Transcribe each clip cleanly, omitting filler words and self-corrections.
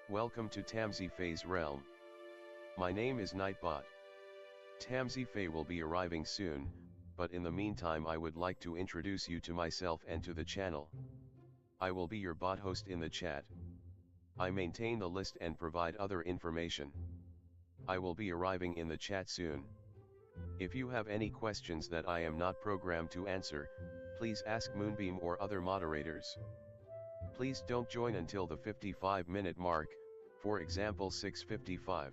Welcome to Tamsy Fae's realm. My name is Nightbot. Tamsy Fae will be arriving soon, but in the meantime I would like to introduce you to myself and to the channel. I will be your bot host in the chat. I maintain the list and provide other information. I will be arriving in the chat soon. If you have any questions that I am not programmed to answer, please ask Moonbeam or other moderators. Please don't join until the 55-minute mark, for example 6:55.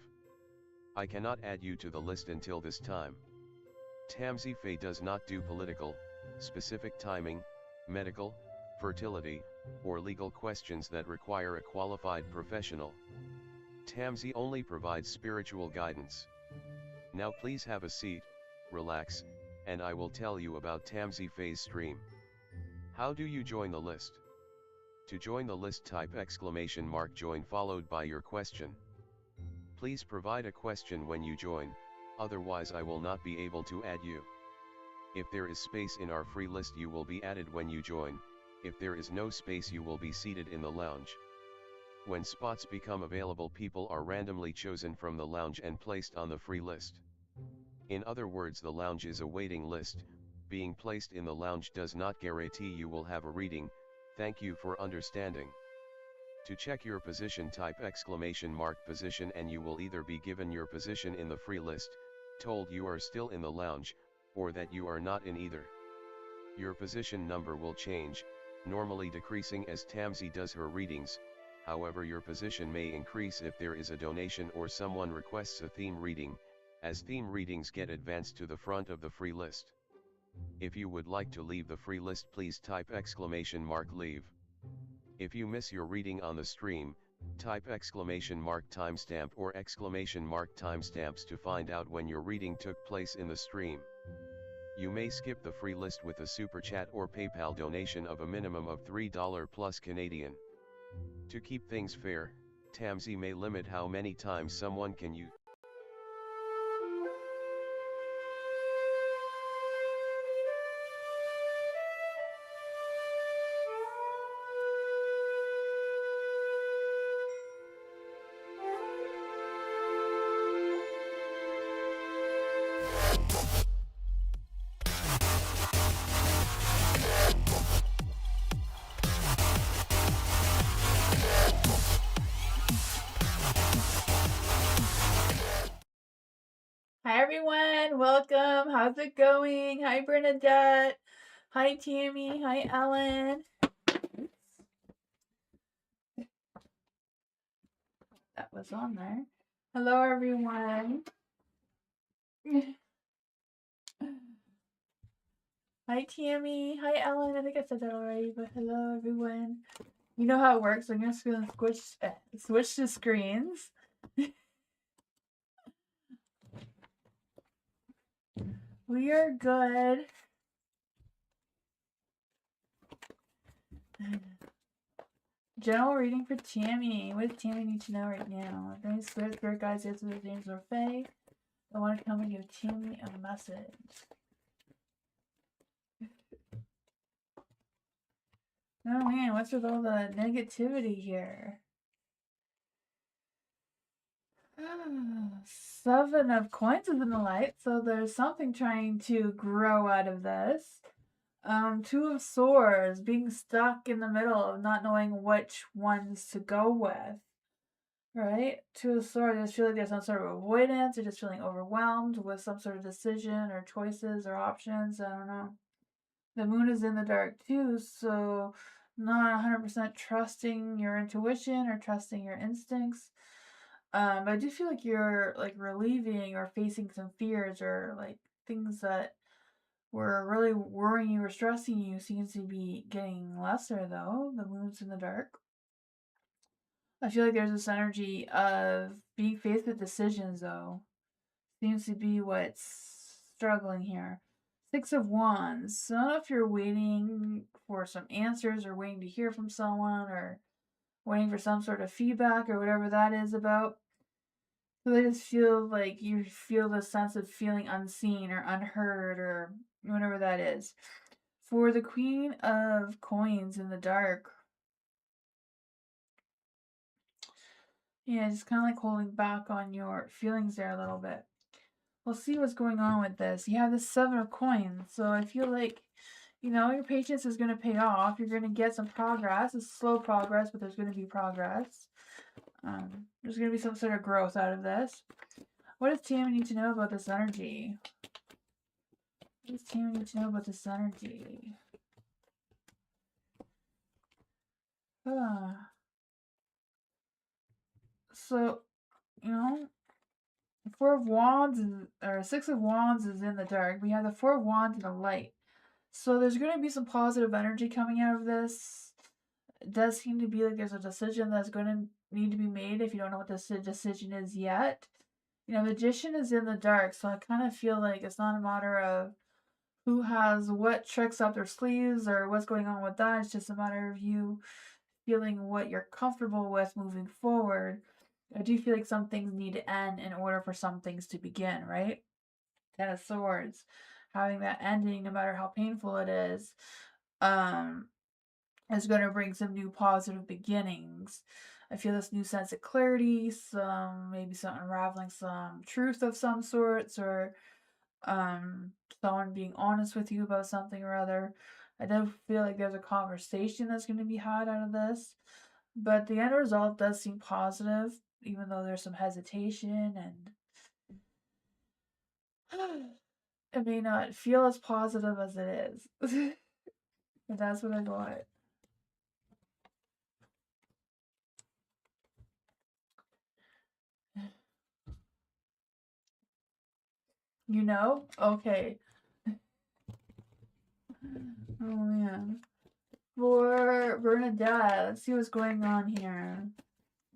I cannot add you to the list until this time. Tamsy Fae does not do political, specific timing, medical, fertility, or legal questions that require a qualified professional. Tamsy only provides spiritual guidance. Now please have a seat, relax, and I will tell you about Tamsy Fae's stream. How do you join the list? To join the list, type !join followed by your question. Please provide a question when you join, otherwise I will not be able to add you. If there is space in our free list you will be added when you join, if there is no space you will be seated in the lounge. When spots become available, people are randomly chosen from the lounge and placed on the free list. In other words, the lounge is a waiting list. Being placed in the lounge does not guarantee you will have a reading. Thank you for understanding. To check your position, type !position and you will either be given your position in the free list, told you are still in the lounge, or that you are not in either. Your position number will change, normally decreasing as Tamsy does her readings. However, your position may increase if there is a donation or someone requests a theme reading, as theme readings get advanced to the front of the free list. If you would like to leave the free list, please type !leave. If you miss your reading on the stream, type !timestamp or !timestamps to find out when your reading took place in the stream. You may skip the free list with a super chat or PayPal donation of a minimum of $3 plus Canadian. To keep things fair, Tamsy may limit how many times someone can use. Hi everyone, welcome. How's it going? Hi Bernadette. Hi Tammy. Hi Ellen. That was on there. Hello everyone. Hi Tammy. Hi Ellen. I think I said that already, but hello everyone. You know how it works. I'm just gonna switch the screens. We are good. General reading for Tammy. What does Tammy need to know right now? If any spirit guides, answers, names, or Fae, I want to come and give Tammy a message. Oh man, what's with all the negativity here? 7 of coins is in the light, so there's something trying to grow out of this. 2 of swords, being stuck in the middle of not knowing which ones to go with. Right? 2 of swords, I just feel like there's some sort of avoidance, or just feeling overwhelmed with some sort of decision or choices or options. I don't know. The moon is in the dark too, so not 100% trusting your intuition or trusting your instincts. But I do feel like you're like relieving or facing some fears or like things that were really worrying you or stressing you seems to be getting lesser though. The moon's in the dark. I feel like there's this energy of being faced with decisions though. Seems to be what's struggling here. 6 of Wands. So I don't know if you're waiting for some answers or waiting to hear from someone or waiting for some sort of feedback or whatever that is about. So I just feel like you feel the sense of feeling unseen or unheard or whatever that is. For the Queen of Coins in the dark, Yeah, just kind of like holding back on your feelings there a little bit. We'll see what's going on with this. You have the 7 of Coins, so I feel like, you know, your patience is going to pay off. You're going to get some progress. It's slow progress, but there's going to be progress. There's going to be some sort of growth out of this. What does Tammy need to know about this energy? What does Tammy need to know about this energy? So, you know, 4 of Wands or 6 of Wands is in the dark. We have the 4 of Wands in the light. So there's going to be some positive energy coming out of this. It does seem to be like there's a decision that's going to need to be made if you don't know what this decision is yet. You know, Magician is in the dark, so I kind of feel like it's not a matter of who has what tricks up their sleeves or what's going on with that. It's just a matter of you feeling what you're comfortable with moving forward. I do feel like some things need to end in order for some things to begin, right? 10 of Swords. Having that ending, no matter how painful it is going to bring some new positive beginnings. I feel this new sense of clarity, maybe some unraveling some truth of some sorts, or someone being honest with you about something or other. I do feel like there's a conversation that's going to be had out of this, but the end result does seem positive, even though there's some hesitation and it may not feel as positive as it is. But that's what I got. You know? Okay. Oh man. For Bernadette, let's see what's going on here.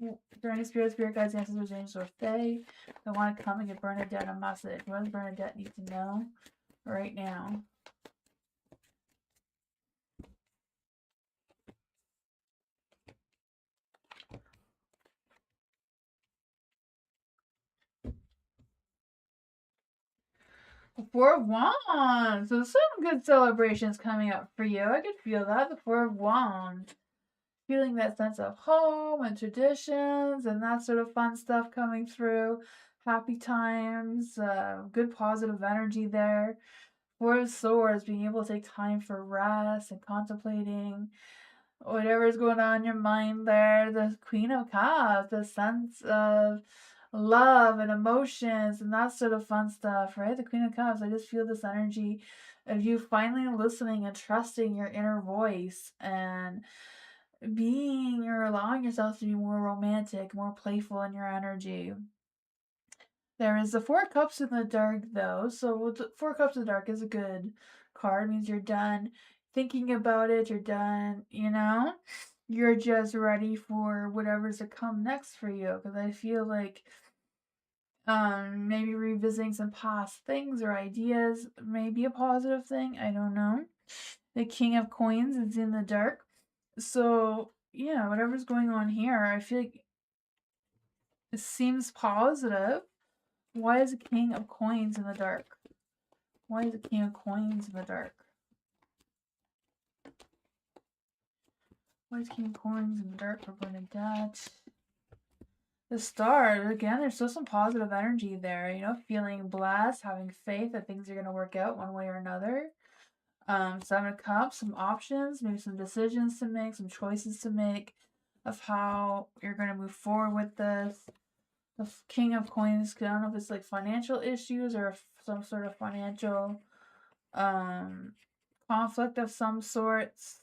Is there any spirit guides, ancestors, angels, or fae that want to come and give Bernadette a message? What does Bernadette need to know right now? The 4 of Wands. So some good celebrations coming up for you. I could feel that. The 4 of Wands. Feeling that sense of home and traditions and that sort of fun stuff coming through. Happy times, good positive energy there. 4 of Swords, being able to take time for rest and contemplating whatever's going on in your mind there. The Queen of Cups, the sense of love and emotions and that sort of fun stuff, right? The Queen of Cups, I just feel this energy of you finally listening and trusting your inner voice and being or allowing yourself to be more romantic, more playful in your energy. There is the 4 of Cups in the dark, though. So 4 of Cups in the dark is a good card. It means you're done thinking about it. You're done, you know? You're just ready for whatever's to come next for you. Because I feel like maybe revisiting some past things or ideas may be a positive thing. I don't know. The King of Coins is in the dark. So, yeah, whatever's going on here, I feel like it seems positive. Why is the King of Coins in the dark? Why is the King of Coins in the dark? Why is King of Coins in the dark for Bernadette? The Star, again, there's still some positive energy there, you know, feeling blessed, having faith that things are going to work out one way or another. 7 of Cups, some options, maybe some decisions to make, some choices to make of how you're going to move forward with this. The King of Coins, I don't know if it's like financial issues or some sort of financial conflict of some sorts.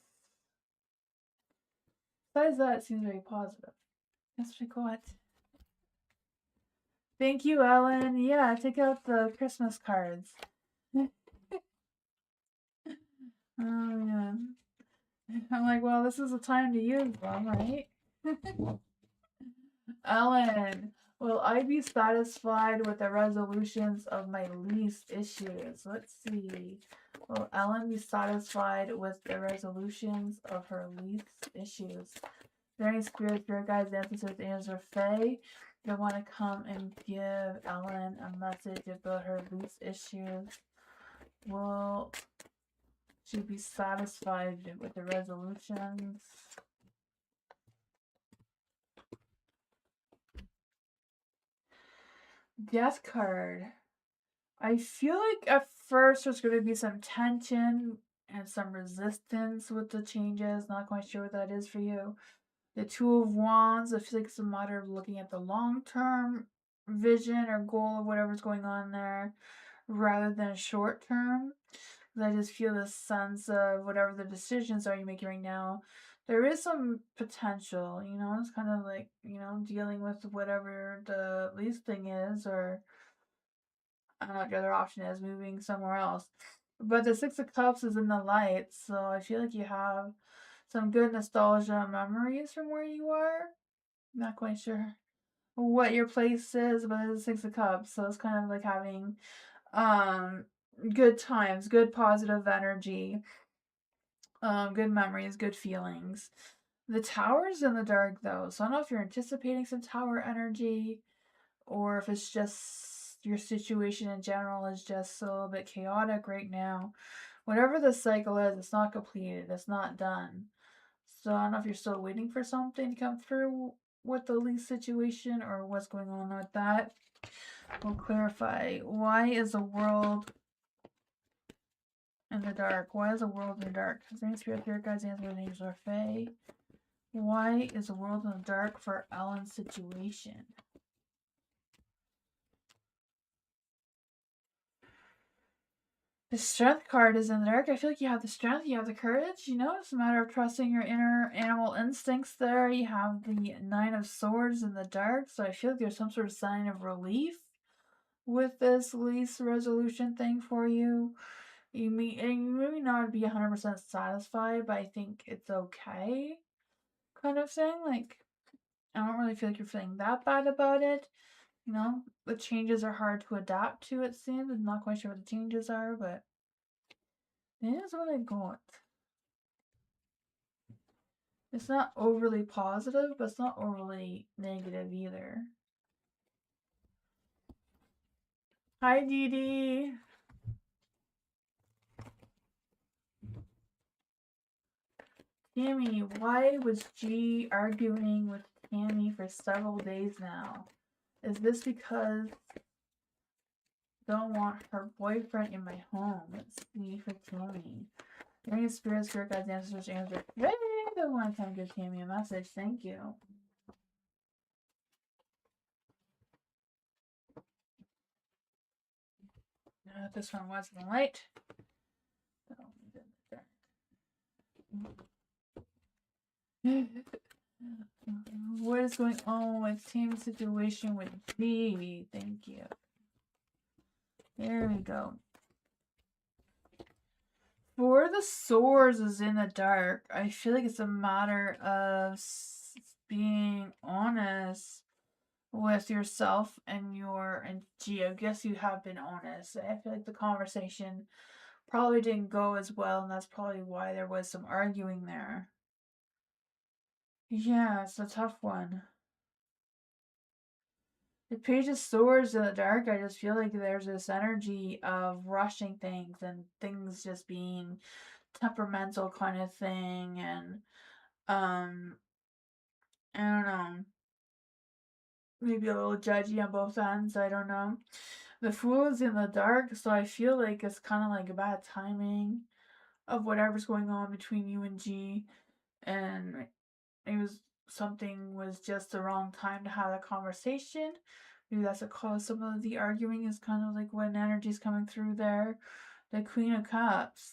Besides that, it seems very positive. That's what I got. Thank you, Ellen. Yeah, take out the Christmas cards. Oh, yeah. I'm like, well, this is the time to use them, right? Ellen, will I be satisfied with the resolutions of my lease issues? Let's see. Will Ellen be satisfied with the resolutions of her lease issues? Is there any spirit guides, ancestors, angels, or fae that want to come and give Ellen a message about her lease issues? Will she be satisfied with the resolutions? Death card. I feel like at first there's going to be some tension and some resistance with the changes. Not quite sure what that is for you. The Two of Wands, I feel like it's a matter of looking at the long term vision or goal of whatever's going on there rather than short term. I just feel this sense of whatever the decisions are you're making right now, there is some potential, it's kind of like, dealing with whatever the least thing is, or I don't know what the other option is, moving somewhere else. But the Six of Cups is in the light, so I feel like you have some good nostalgia memories from where you are. Not quite sure what your place is, but it's the Six of Cups, so it's kind of like having um good times, good positive energy, good memories, good feelings. The tower's in the dark though, so I don't know if you're anticipating some tower energy or if it's just your situation in general is just a little bit chaotic right now. Whatever the cycle is, it's not completed, it's not done. So I don't know if you're still waiting for something to come through with the lease situation or what's going on with that. We'll clarify. Why is the world in the dark? Why is the world in the dark? His name is Spirit Guides, answer the angels are Fae. Why is the world in the dark for Ellen's situation? The strength card is in the dark. I feel like you have the strength, you have the courage, it's a matter of trusting your inner animal instincts there. You have the Nine of Swords in the dark, so I feel like there's some sort of sign of relief with this lease resolution thing for you. You maybe not be 100% satisfied, but I think it's okay, kind of thing. Like, I don't really feel like you're feeling that bad about it. The changes are hard to adapt to, it seems. I'm not quite sure what the changes are, but it is what I got. It's not overly positive, but it's not overly negative either. Hi, Dee Dee. Tammy, why was G arguing with Tammy for several days now? Is this because don't want her boyfriend in my home? Let's see for Tammy. Bring spirits, spirit guides, ancestors, answer. Hey, the one time give Tammy a message. Thank you. This one was in the light. What is going on with Tammy's situation with G? Thank you. There we go. For the swords is in the dark. I feel like it's a matter of being honest with yourself and G. I guess you have been honest. I feel like the conversation probably didn't go as well, and that's probably why there was some arguing there. Yeah, it's a tough one. The Page of Swords in the dark, I just feel like there's this energy of rushing things and things just being temperamental kind of thing, and I don't know, maybe a little judgy on both ends, I don't know. The Fool is in the dark, so I feel like it's kind of like a bad timing of whatever's going on between you and G, and something was just the wrong time to have that conversation. Maybe that's what caused some of the arguing, is kind of like when energy's coming through there. The Queen of Cups.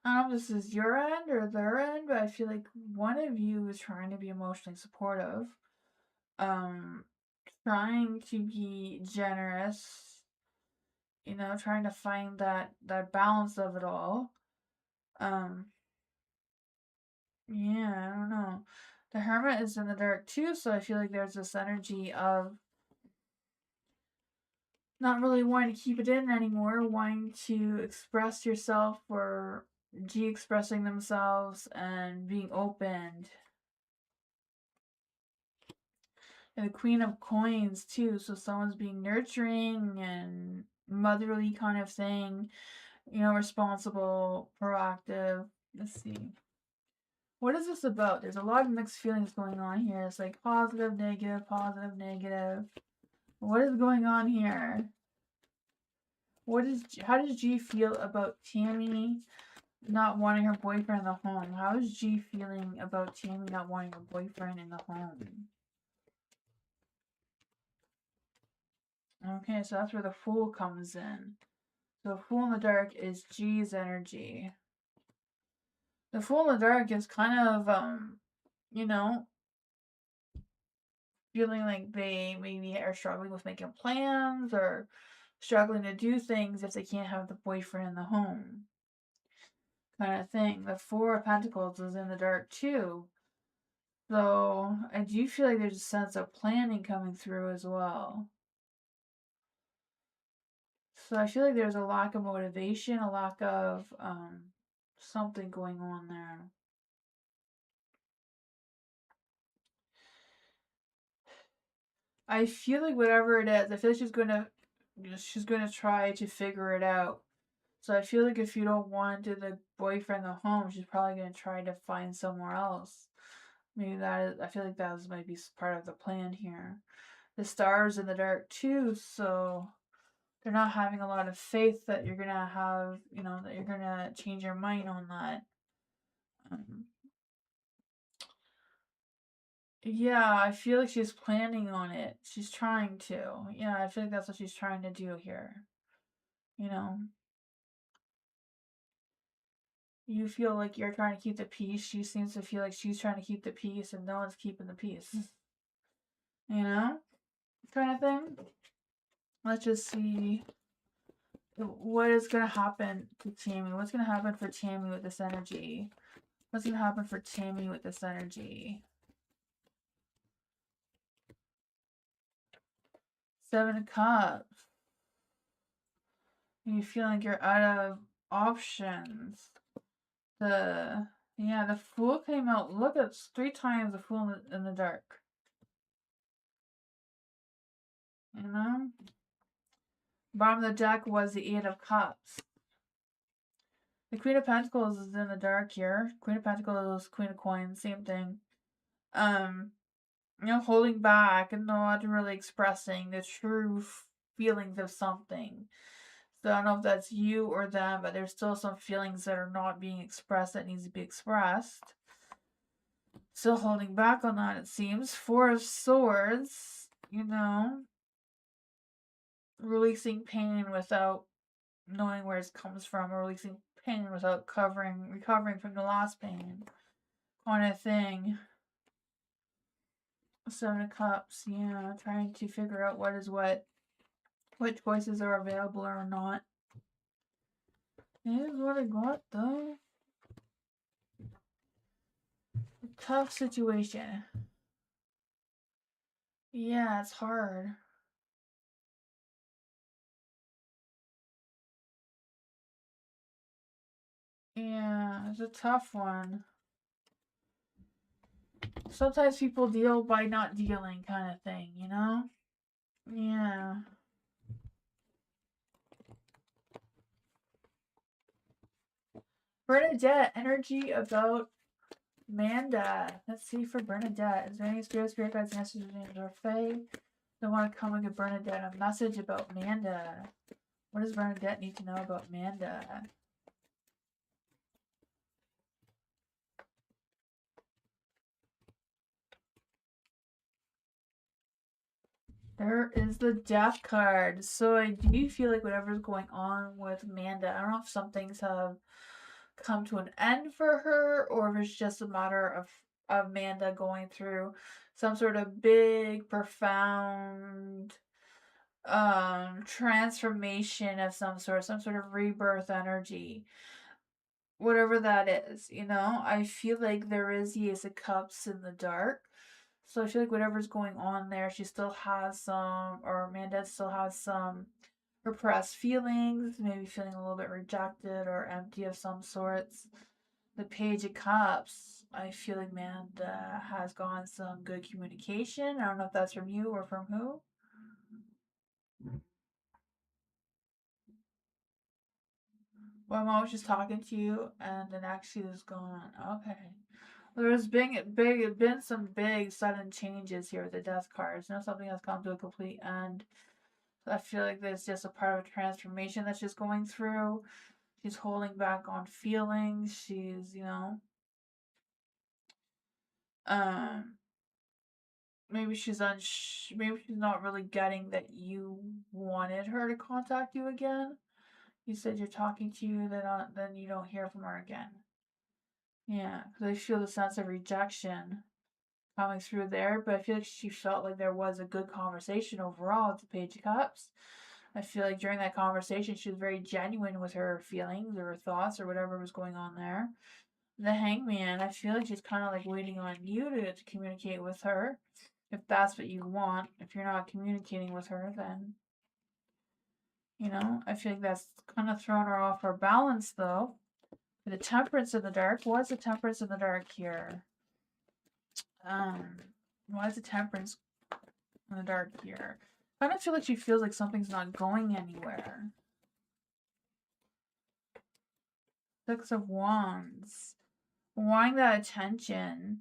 I don't know if this is your end or their end, but I feel like one of you is trying to be emotionally supportive, um, trying to be generous, trying to find that balance of it all. Yeah, I don't know. The Hermit is in the dark too, so I feel like there's this energy of not really wanting to keep it in anymore, wanting to express yourself, or G expressing themselves and being opened. And the Queen of Coins too, so someone's being nurturing and motherly kind of thing, responsible, proactive. Let's see. What is this about? There's a lot of mixed feelings going on here. It's like positive, negative, positive, negative. What is going on here? How does G feel about Tammy not wanting her boyfriend in the home? How is G feeling about Tammy not wanting her boyfriend in the home? Okay, so that's where the Fool comes in. So the Fool in the Dark is G's energy. The Fool in the Dark is kind of, you know, feeling like they maybe are struggling with making plans or struggling to do things if they can't have the boyfriend in the home. Kind of thing. The Four of Pentacles is in the dark too. So I do feel like there's a sense of planning coming through as well. So I feel like there's a lack of motivation, a lack of something going on there. I feel like whatever it is, I feel like she's gonna try to figure it out. So I feel like if you don't want the boyfriend at home, she's probably gonna try to find somewhere else. Maybe that is. I feel like that might be part of the plan here. The stars in the dark too, so they're not having a lot of faith that you're gonna have, that you're gonna change your mind on that. Um, yeah, I feel like she's planning on it. She's trying to. Yeah, I feel like that's what she's trying to do here. You know, you feel like you're trying to keep the peace. She seems to feel like she's trying to keep the peace and no one's keeping the peace. You know? Kind of thing. Let's just see what is going to happen to Tammy. What's going to happen for Tammy with this energy? What's going to happen for Tammy with this energy? Seven of Cups. You feel like you're out of options. The Fool came out. Look at 3 times the Fool in the dark. You know? Bottom of the deck was the Eight of Cups. The Queen of Pentacles is in the dark here. Queen of Pentacles, Queen of Coins, same thing. Um, holding back and not really expressing the true feelings of something. So I don't know if that's you or them, but there's still some feelings that are not being expressed that needs to be expressed. Still holding back on that, it seems. Four of Swords, releasing pain without knowing where it comes from, or releasing pain without recovering from the last pain, kind of thing. Seven of Cups, yeah, trying to figure out what is what choices are available or not. Here's what I got though. A tough situation. Yeah, it's hard. Yeah, it's a tough one. Sometimes people deal by not dealing, kind of thing, you know? Yeah. Bernadette, energy about Manda. Let's see for Bernadette. Is there any spirit guides, messages, or Fae that want to come and give Bernadette a message about Manda? What does Bernadette need to know about Manda? There is the Death card. So I do feel like whatever's going on with Amanda, I don't know if some things have come to an end for her or if it's just a matter of Amanda going through some sort of big, profound transformation of some sort of rebirth energy. Whatever that is, I feel like there is the Ace of Cups in the dark. So I feel like whatever's going on there, she still has some, or Amanda still has some repressed feelings, maybe feeling a little bit rejected or empty of some sorts. The Page of Cups, I feel like Amanda has gotten some good communication. I don't know if that's from you or from who. Well, mom was just talking to you, and then actually was gone. Okay. There's been some big sudden changes here with the death cards. You know, something has come to a complete end. I feel like there's just a part of a transformation that's just going through. She's holding back on feelings. She's, um, maybe maybe she's not really getting that you wanted her to contact you again. You said you're talking to you, then you don't hear from her again. Yeah, because I feel the sense of rejection coming through there, but I feel like she felt like there was a good conversation overall with the Page of Cups. I feel like during that conversation, she was very genuine with her feelings or her thoughts or whatever was going on there. The Hangman, I feel like she's kind of like waiting on you to communicate with her. If that's what you want. If you're not communicating with her, then, I feel like that's kind of thrown her off her balance, though. The Temperance in the Dark. What's the Temperance in the Dark here? Why is the Temperance in the Dark here? I kind of feel like she feels like something's not going anywhere. Six of Wands. Wanting that attention.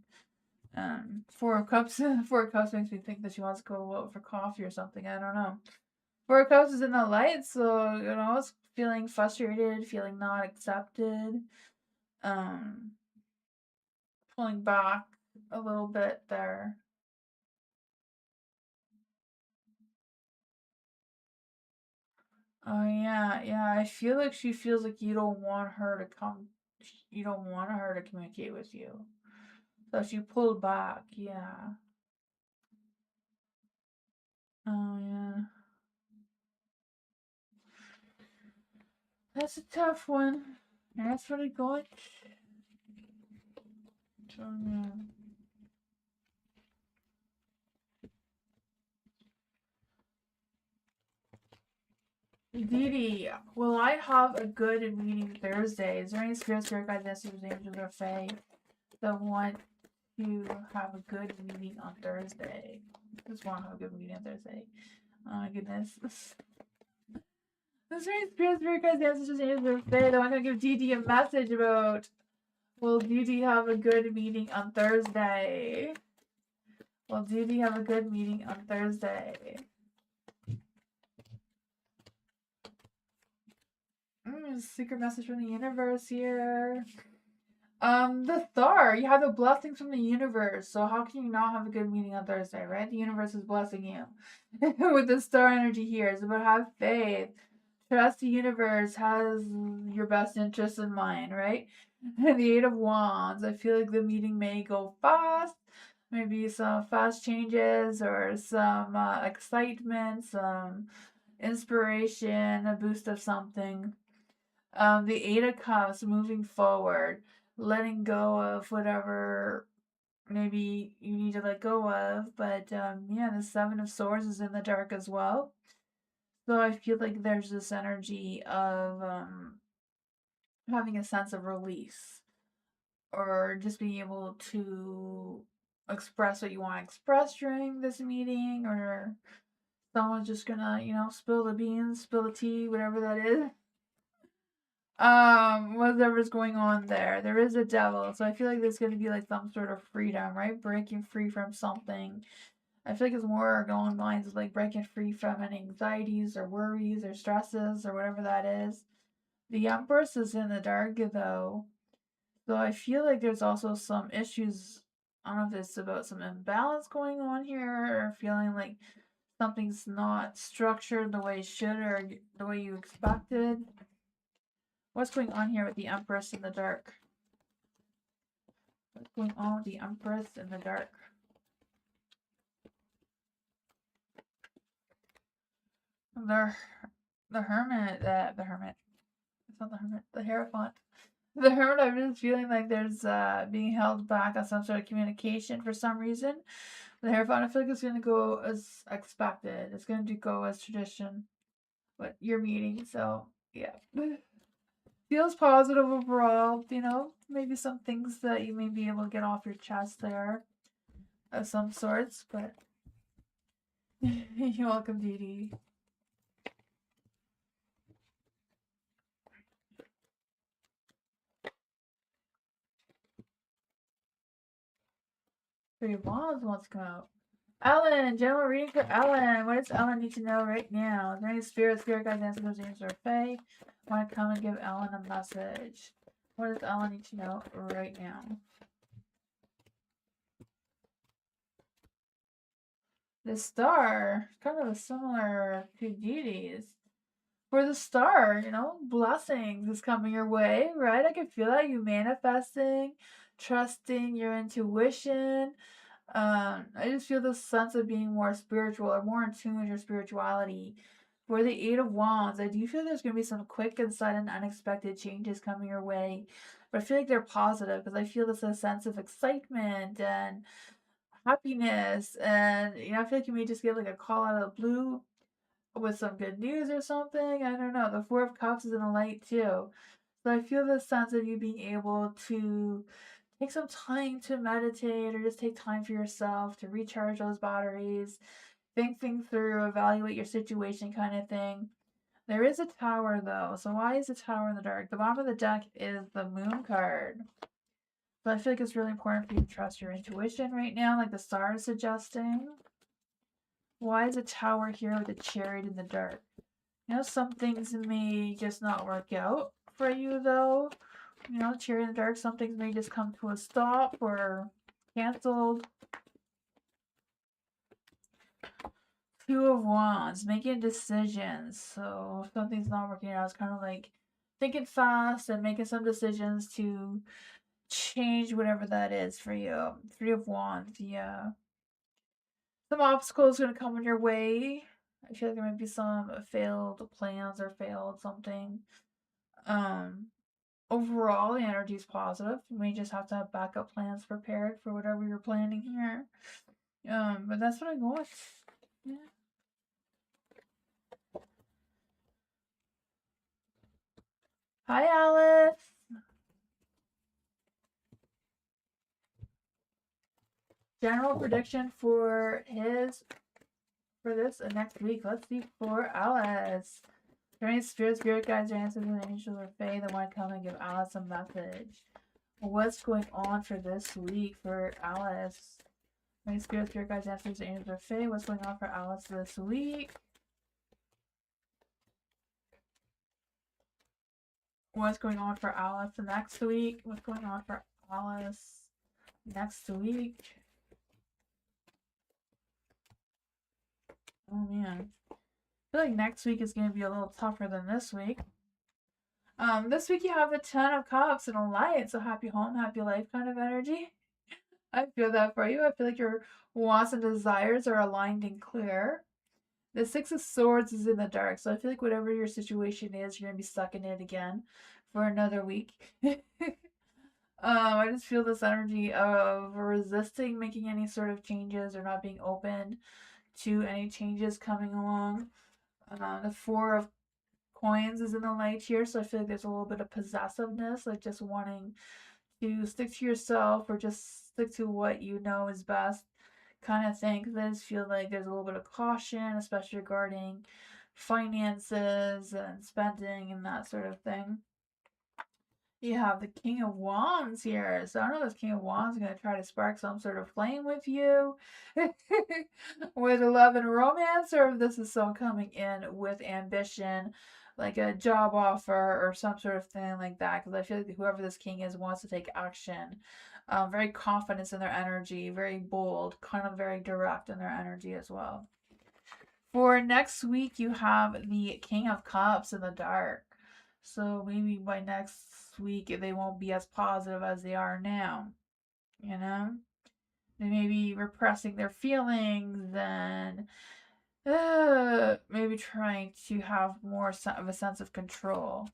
Four of Cups. Four of Cups makes me think that she wants to go out for coffee or something. I don't know. Four of Cups is in the light, so it's feeling frustrated, feeling not accepted. Pulling back a little bit there. Oh yeah. I feel like she feels like you don't want her to come. You don't want her to communicate with you, so she pulled back. Yeah. Oh yeah. That's a tough one. That's really good. So, yeah. Didi, will I have a good meeting Thursday? Is there any spirit guides, messages, angels, or fae that want to have a good meeting on Thursday? Just want to have a good meeting on Thursday. Oh my goodness. Is there any spirit guides, messages, angels, or fae that I'm gonna give Didi a message about? Will Didi have a good meeting on Thursday? Will Didi have a good meeting on Thursday? Secret message from the universe here. The Thor, you have the blessings from the universe, so how can you not have a good meeting on Thursday, right? The universe is blessing you. With the star energy here, it's about have faith. Trust the universe has your best interest in mind, right? And the Eight of Wands, I feel like the meeting may go fast. Maybe some fast changes or some excitement, some inspiration, a boost of something. The Eight of Cups, moving forward, letting go of whatever maybe you need to let go of. But yeah, the Seven of Swords is in the dark as well. So I feel like there's this energy of having a sense of release or just being able to express what you want to express during this meeting, or someone's just gonna, spill the beans, spill the tea, whatever that is. Whatever's going on there. There is a devil, so I feel like there's gonna be like some sort of freedom, right? Breaking free from something. I feel like it's more along the lines of like breaking free from any anxieties or worries or stresses or whatever that is. The Empress is in the dark though, so I feel like there's also some issues. I don't know if it's about some imbalance going on here or feeling like something's not structured the way it should or the way you expected. What's going on here with the Empress in the dark? What's going on with the Empress in the dark? The Hermit, the Hermit. It's not the Hermit, the Hierophant. The Hermit, I'm just feeling like there's being held back on some sort of communication for some reason. The Hierophant, I feel like it's going to go as expected. It's going to go as tradition. But you're meeting, so yeah. Feels positive overall, maybe some things that you may be able to get off your chest there of some sorts, but you're welcome, Dee. Three of Wands wants to come out. Ellen, general reading for Ellen. What does Ellen need to know right now? Is there any spirit guides, ancestors, angels, or fae? Want to come and give Ellen a message? What does Ellen need to know right now? The star, kind of similar to deities. For the star, blessings is coming your way, right? I can feel that you manifesting, trusting your intuition. I just feel this sense of being more spiritual or more in tune with your spirituality. For the Eight of Wands, I do feel there's going to be some quick and sudden unexpected changes coming your way. But I feel like they're positive because I feel this a sense of excitement and happiness. And, I feel like you may just get like a call out of the blue with some good news or something. I don't know. The Four of Cups is in the light too. So I feel the sense of you being able to take some time to meditate or just take time for yourself to recharge those batteries, think things through, evaluate your situation kind of thing. There is a tower though. So why is the tower in the dark? The bottom of the deck is the moon card. So I feel like it's really important for you to trust your intuition right now, like the star is suggesting. Why is a tower here with a chariot in the dark? Some things may just not work out for you though. Chariot in the dark, some things may just come to a stop or canceled. Two of Wands, making decisions. So if something's not working out, it's kind of like thinking fast and making some decisions to change whatever that is for you. Three of Wands, yeah. Some obstacles going to come in your way. I feel like there might be some failed plans or failed something. Overall, the energy is positive. You may just have to have backup plans prepared for whatever you're planning here. But that's what I go with. Yeah. Hi, Alice. General prediction for this next week. Let's see for Alice. There any spirit guides, or answers, and angels, or fae that want to come and give Alice a message? What's going on for this week for Alice? Any spirit guides, answers, angels, or fae? What's going on for Alice this week? What's going on for Alice next week? What's going on for Alice next week? Oh man. I feel like next week is going to be a little tougher than this week. This week you have the Ten of Cups and a light, so happy home, happy life kind of energy. I feel that for you. I feel like your wants and desires are aligned and clear. The Six of Swords is in the dark, so I feel like whatever your situation is, you're going to be stuck in it again for another week. I just feel this energy of resisting making any sort of changes or not being open to any changes coming along. The Four of Coins is in the light here, so I feel like there's a little bit of possessiveness, like just wanting to stick to yourself or just stick to what you know is best kind of thing. Because I just feel like there's a little bit of caution, especially regarding finances and spending and that sort of thing. You have the King of Wands here. So I don't know if this King of Wands is going to try to spark some sort of flame with you with love and romance, or if this is still coming in with ambition, like a job offer or some sort of thing like that. Because I feel like whoever this king is wants to take action. Very confident in their energy, very bold, kind of very direct in their energy as well. For next week, you have the King of Cups in the dark. So maybe by next week, they won't be as positive as they are now. They may be repressing their feelings and maybe trying to have more of a sense of control.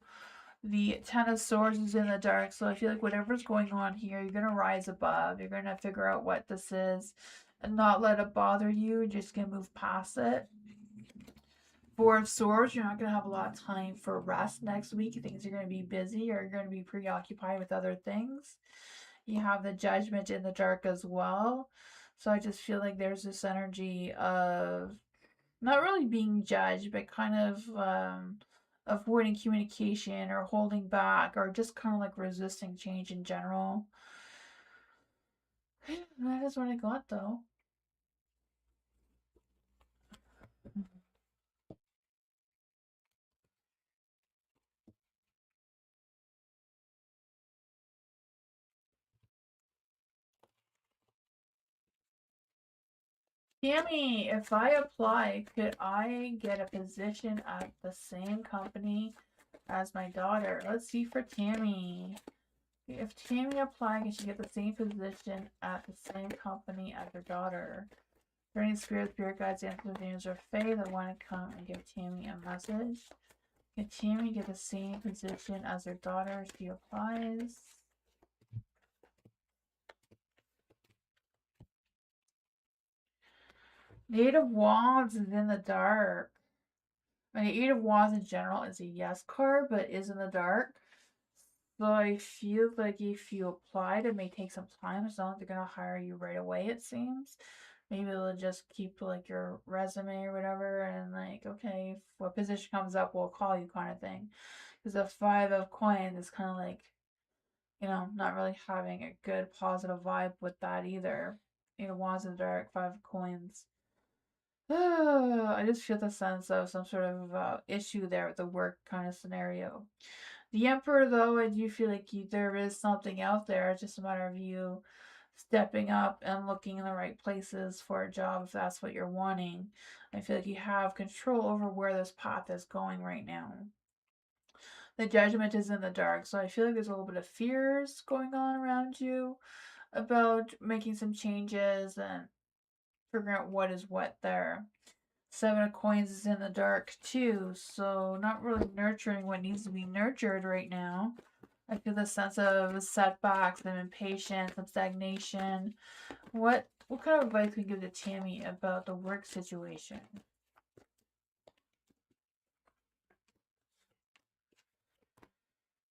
The Ten of Swords is in the dark, so I feel like whatever's going on here, you're going to rise above. You're going to figure out what this is and not let it bother you. You're just going to move past it. Four of Swords, you're not going to have a lot of time for rest next week. Things are going to be busy or you're going to be preoccupied with other things. You have the Judgment in the dark as well. So I just feel like there's this energy of not really being judged, but kind of avoiding communication or holding back or just kind of like resisting change in general. That is what I got, though. Tammy, if I apply, could I get a position at the same company as my daughter? Let's see for Tammy. If Tammy applied, can she get the same position at the same company as her daughter? Are there any spirit guides, angels, or fae that want to come and give Tammy a message? Can Tammy get the same position as her daughter if she applies? The Eight of Wands is in the dark. And the Eight of Wands in general is a yes card, but is in the dark. So I feel like if you applied, it may take some time. It's not like they're gonna hire you right away, it seems. Maybe they'll just keep like your resume or whatever, and like, okay, if what position comes up, we'll call you, kind of thing. Because the Five of Coins is kind of like, not really having a good positive vibe with that either. Eight of Wands in the dark, Five of Coins. I just feel the sense of some sort of issue there with the work kind of scenario. The Emperor, though, I do feel like there is something out there. It's just a matter of you stepping up and looking in the right places for a job if that's what you're wanting. I feel like you have control over where this path is going right now. The Judgment is in the dark, so I feel like there's a little bit of fears going on around you about making some changes and figuring out what is what there. Seven of Coins is in the dark too, so not really nurturing what needs to be nurtured right now. I feel the sense of setbacks, some impatience, some stagnation. What kind of advice can you give to Tammy about the work situation?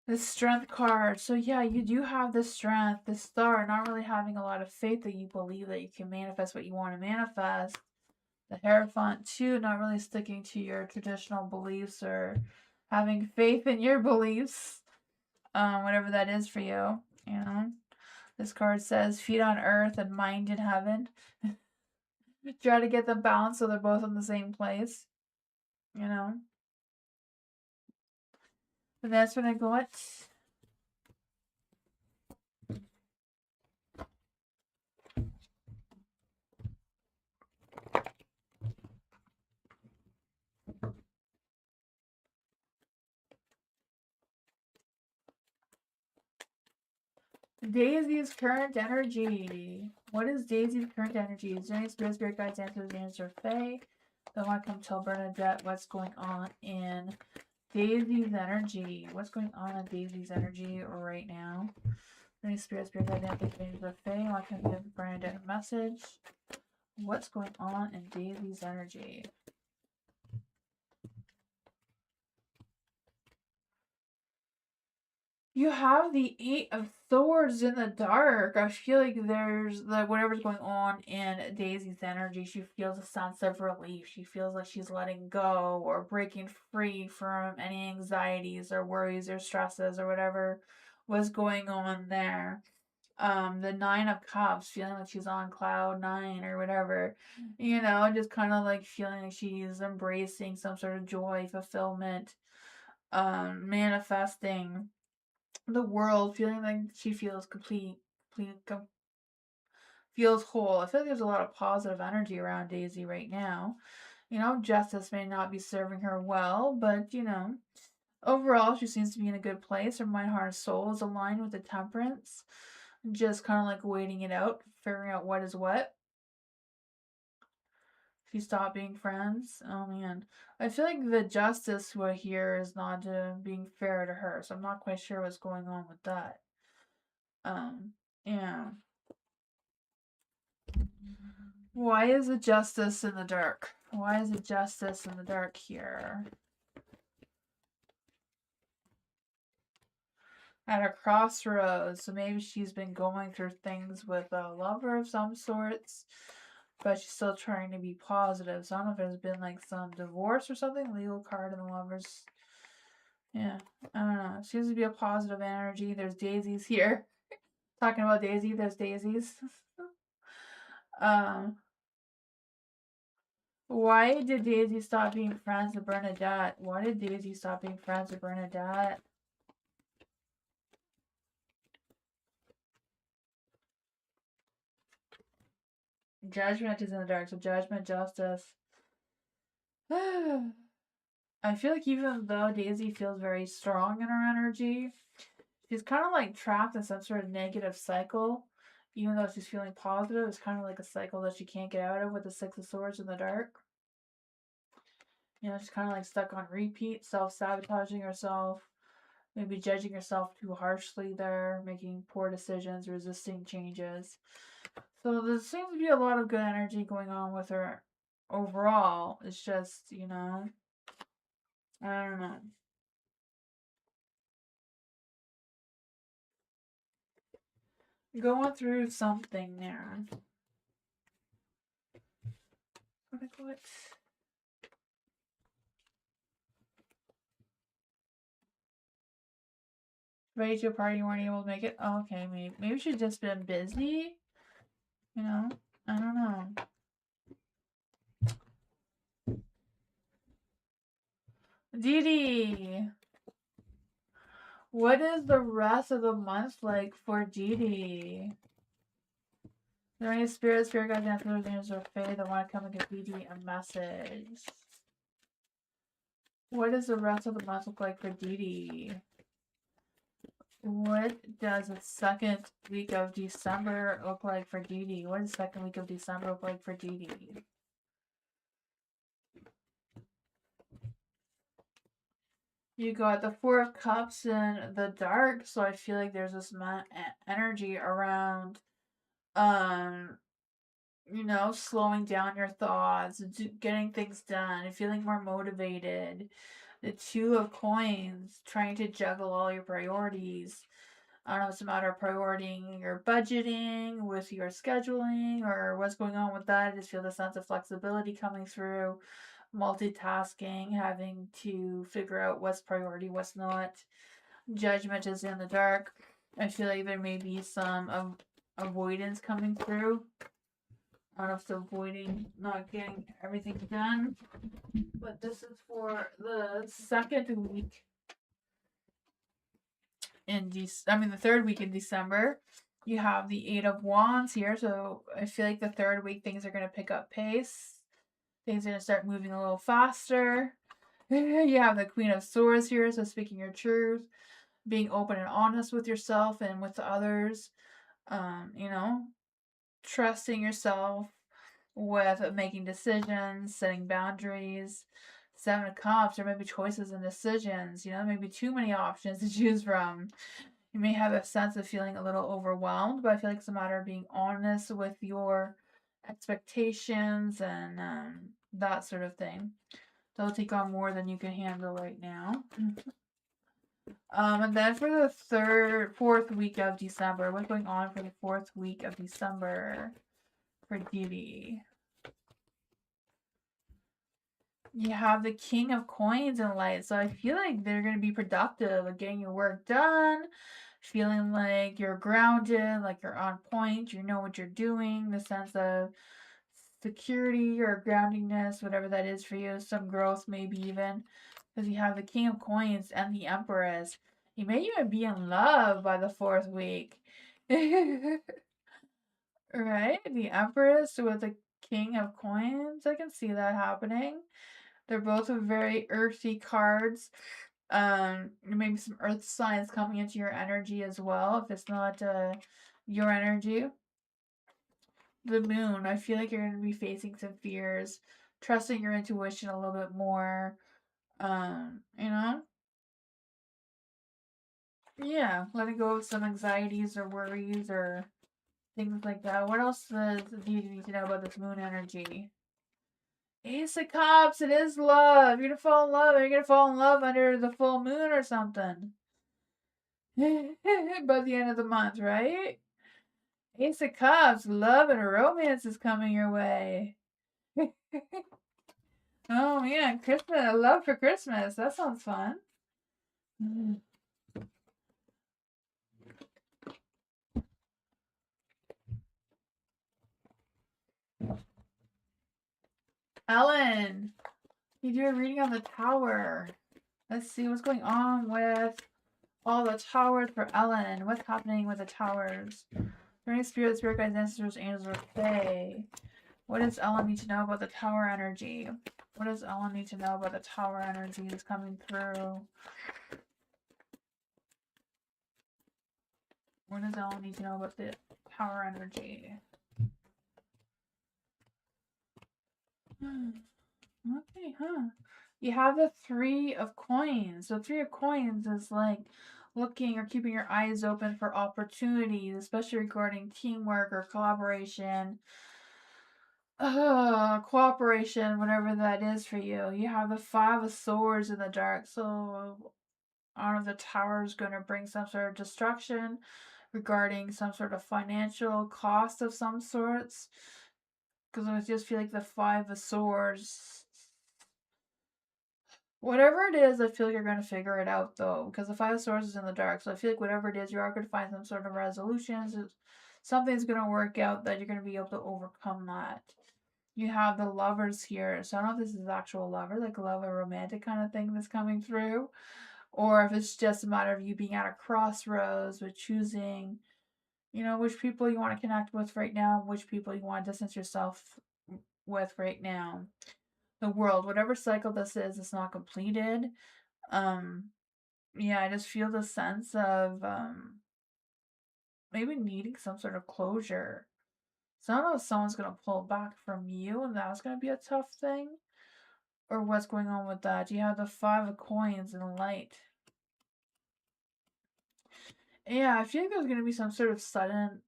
The Strength card. So yeah, you do have the Strength, the Star, not really having a lot of faith that you believe that you can manifest what you want to manifest. The Hierophant too, not really sticking to your traditional beliefs or having faith in your beliefs, whatever that is for you. This card says feet on earth and mind in heaven. Try to get them balanced so they're both in the same place. And that's what I got. Daisy's current energy. What is Daisy's current energy? Is there any spirit guides, answers, or fae? I want to come tell Bernadette what's going on in Daisy's energy. What's going on in Daisy's energy right now? Any spirit guides, answers, or fae? I want to give Bernadette a message. What's going on in Daisy's energy? You have the Eight of Swords in the dark. I feel like there's whatever's going on in Daisy's energy. She feels a sense of relief. She feels like she's letting go or breaking free from any anxieties or worries or stresses or whatever was going on there. The Nine of Cups, feeling like she's on cloud nine or whatever, just kind of like feeling like she's embracing some sort of joy, fulfillment, manifesting the world, feeling like she feels feels whole. I feel like there's a lot of positive energy around Daisy right now. Justice may not be serving her well, but overall she seems to be in a good place. Her mind, heart, and soul is aligned with the Temperance. Just kind of like waiting it out, figuring out what is what. She stopped being friends. Oh man, I feel like the Justice here is not being fair to her, so I'm not quite sure what's going on with that. Yeah. Why is the Justice in the dark? Why is the Justice in the dark here? At a crossroads, so maybe she's been going through things with a lover of some sorts, but she's still trying to be positive. So I don't know if there's been like some divorce or something. Legal card and the lovers. Yeah, I don't know. It seems to be a positive energy. There's daisies here. Talking about Daisy, there's daisies. um, why did Daisy stop being friends with Bernadette? Why did Daisy stop being friends with Bernadette? Judgment is in the dark, so judgment, justice. I feel like even though Daisy feels very strong in her energy, she's kind of like trapped in some sort of negative cycle. Even though she's feeling positive, it's kind of like a cycle that she can't get out of with the Six of Swords in the dark. You know, she's kind of like stuck on repeat, self-sabotaging herself, maybe judging herself too harshly there, making poor decisions, resisting changes. So there seems to be a lot of good energy going on with her overall. It's just, you know, I don't know. Going through something there. What? Ready to a party, you weren't able to make it? Oh, okay, maybe she's just been busy. You know? I don't know. Dee Dee! What is the rest of the month like for Dee Dee? Are there any spirit guides, ancestors, or fae that want to come and give Dee Dee a message? What does the rest of the month look like for Dee Dee? What does the second week of December look like for Dee Dee? What does the second week of December look like for Dee Dee? You got the Four of Cups in the dark, so I feel like there's this energy around, you know, slowing down your thoughts, getting things done, and feeling more motivated. The Two of Coins, trying to juggle all your priorities. I don't know if it's a matter of prioritizing your budgeting with your scheduling or what's going on with that. I just feel the sense of flexibility coming through, multitasking, having to figure out what's priority, what's not. Judgment is in the dark. I feel like there may be some avoidance coming through. I don't know if it's avoiding not getting everything done, but this is for the second week in the third week in December. You have the Eight of Wands here, so I feel like the third week things are going to pick up pace. Things are going to start moving a little faster. You have the Queen of Swords here, so speaking your truth, being open and honest with yourself and with others. You know, trusting yourself with making decisions, setting boundaries. Seven of Cups, there may be choices and decisions. You know, maybe too many options to choose from. You may have a sense of feeling a little overwhelmed, but I feel like it's a matter of being honest with your expectations and that sort of thing. Don't take on more than you can handle right now. And then for the fourth week of December, what's going on for the fourth week of December for Dee Dee? You have the King of Coins in light, so I feel like they're going to be productive at getting your work done, feeling like you're grounded, like you're on point, you know what you're doing, the sense of security or groundingness, whatever that is for you, some growth maybe even, because you have the King of Coins and the Empress. You may even be in love by the fourth week. Right? The Empress with the King of Coins, I can see that happening. They're both very earthy cards. Maybe some earth signs coming into your energy as well, if it's not your energy. The Moon, I feel like you're going to be facing some fears, trusting your intuition a little bit more. You know? Yeah, letting go of some anxieties or worries or things like that. What else do you need to know about this Moon energy? Ace of Cups, it is love. You're gonna fall in love. You're gonna fall in love under the full moon or something. By the end of the month, right? Ace of Cups, love and romance is coming your way. Oh yeah, Christmas, love for Christmas. That sounds fun. Ellen, you do a reading on the Tower. Let's see what's going on with all the towers for Ellen. What's happening with the towers? Turning spirit, spirit guides, ancestors, angels, or fae. What does Ellen need to know about the tower energy? What does Ellen need to know about the tower energy that's coming through? What does Ellen need to know about the tower energy? Okay, huh. You have the Three of Coins. So Three of Coins is like looking or keeping your eyes open for opportunities, especially regarding teamwork or collaboration. Cooperation, whatever that is for you. You have the Five of Swords in the dark. So I don't know if the tower is going to bring some sort of destruction regarding some sort of financial cost of some sorts. Because I just feel like the Five of Swords, whatever it is, I feel like you're going to figure it out though. Because the Five of Swords is in the dark. So I feel like whatever it is, you are going to find some sort of resolutions. Something's going to work out that you're going to be able to overcome that. You have the Lovers here. So I don't know if this is actual lover, like a love, a romantic kind of thing that's coming through. Or if it's just a matter of you being at a crossroads with choosing, which people you want to connect with right now, which people you want to distance yourself with right now. The world, whatever cycle this is, it's not completed. Yeah, I just feel the sense of maybe needing some sort of closure. So I don't know if someone's gonna pull back from you and that's gonna be a tough thing. Or what's going on with that. You have the Five of Coins in the light. Yeah, I feel like there's gonna be some sort of sudden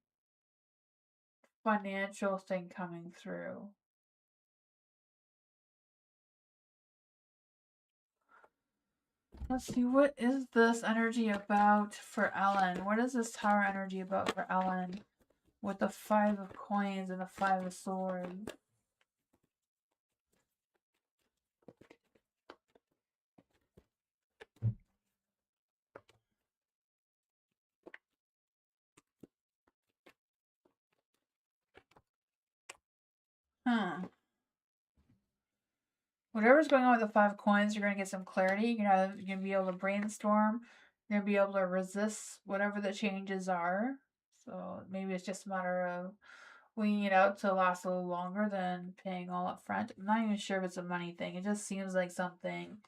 financial thing coming through. Let's see, what is this energy about for Ellen? What is this tower energy about for Ellen? With the Five of Coins and the Five of Swords. Huh. Whatever's going on with the Five of Coins, you're going to get some clarity. You're going to be able to brainstorm. You're going to be able to resist whatever the changes are. So maybe it's just a matter of winging it out to last a little longer than paying all up front. I'm not even sure if it's a money thing. It just seems like something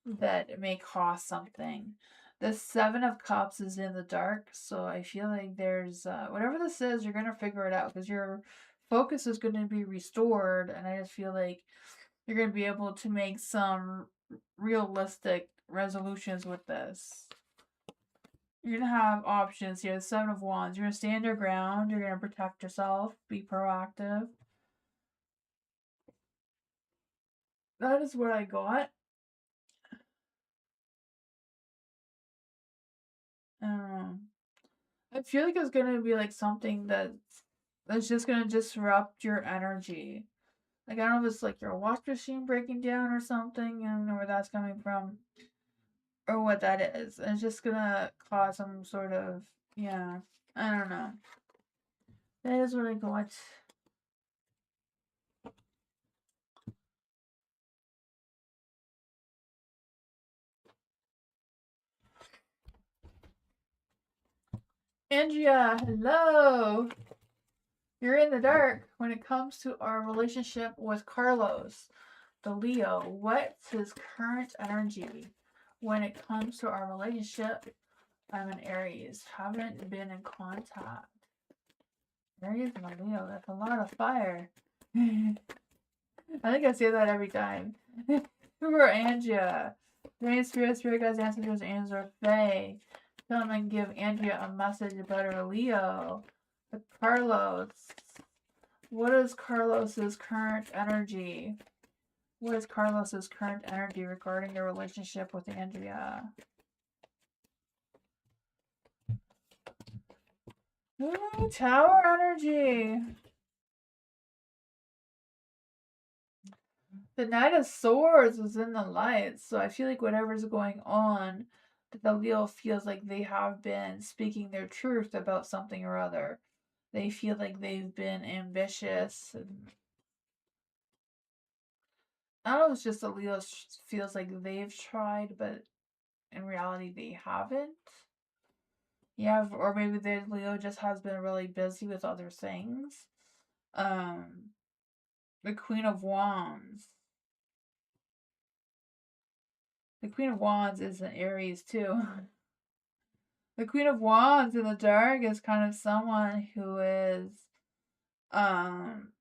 that may cost something. The Seven of Cups is in the dark, so I feel like there's whatever this is, you're gonna figure it out because your focus is going to be restored, and I just feel like you're gonna be able to make some realistic resolutions with this. You're gonna have options here. The Seven of Wands. You're gonna stand your ground. You're gonna protect yourself. Be proactive. That is what I got. Um, I feel like it's gonna be like something that's just gonna disrupt your energy. Like I don't know if it's like your wash machine breaking down or something. I don't know where that's coming from or what that is. It's just gonna cause some sort of, yeah. I don't know. That is what I got. Andrea, hello. You're in the dark when it comes to our relationship with Carlos, the Leo. What's his current energy when it comes to our relationship? I'm an Aries. Haven't been in contact. Aries and a Leo. That's a lot of fire. I think I say that every time. Who are Andrea? Rain Spirit, Spirit Guides, Ancestors, Angels, or Fae. Come and give Andrea a message about her Leo. Carlos. What is Carlos's current energy? What is Carlos's current energy regarding your relationship with Andrea? Ooh, Tower energy. The Knight of Swords was in the lights, so I feel like whatever's going on, the Leo feels like they have been speaking their truth about something or other. They feel like they've been ambitious. I don't know if it's just that Leo feels like they've tried, but in reality they haven't. Yeah, or maybe Leo just has been really busy with other things. Um, the Queen of Wands. The Queen of Wands is an Aries too. The Queen of Wands in the dark is kind of someone who is, um,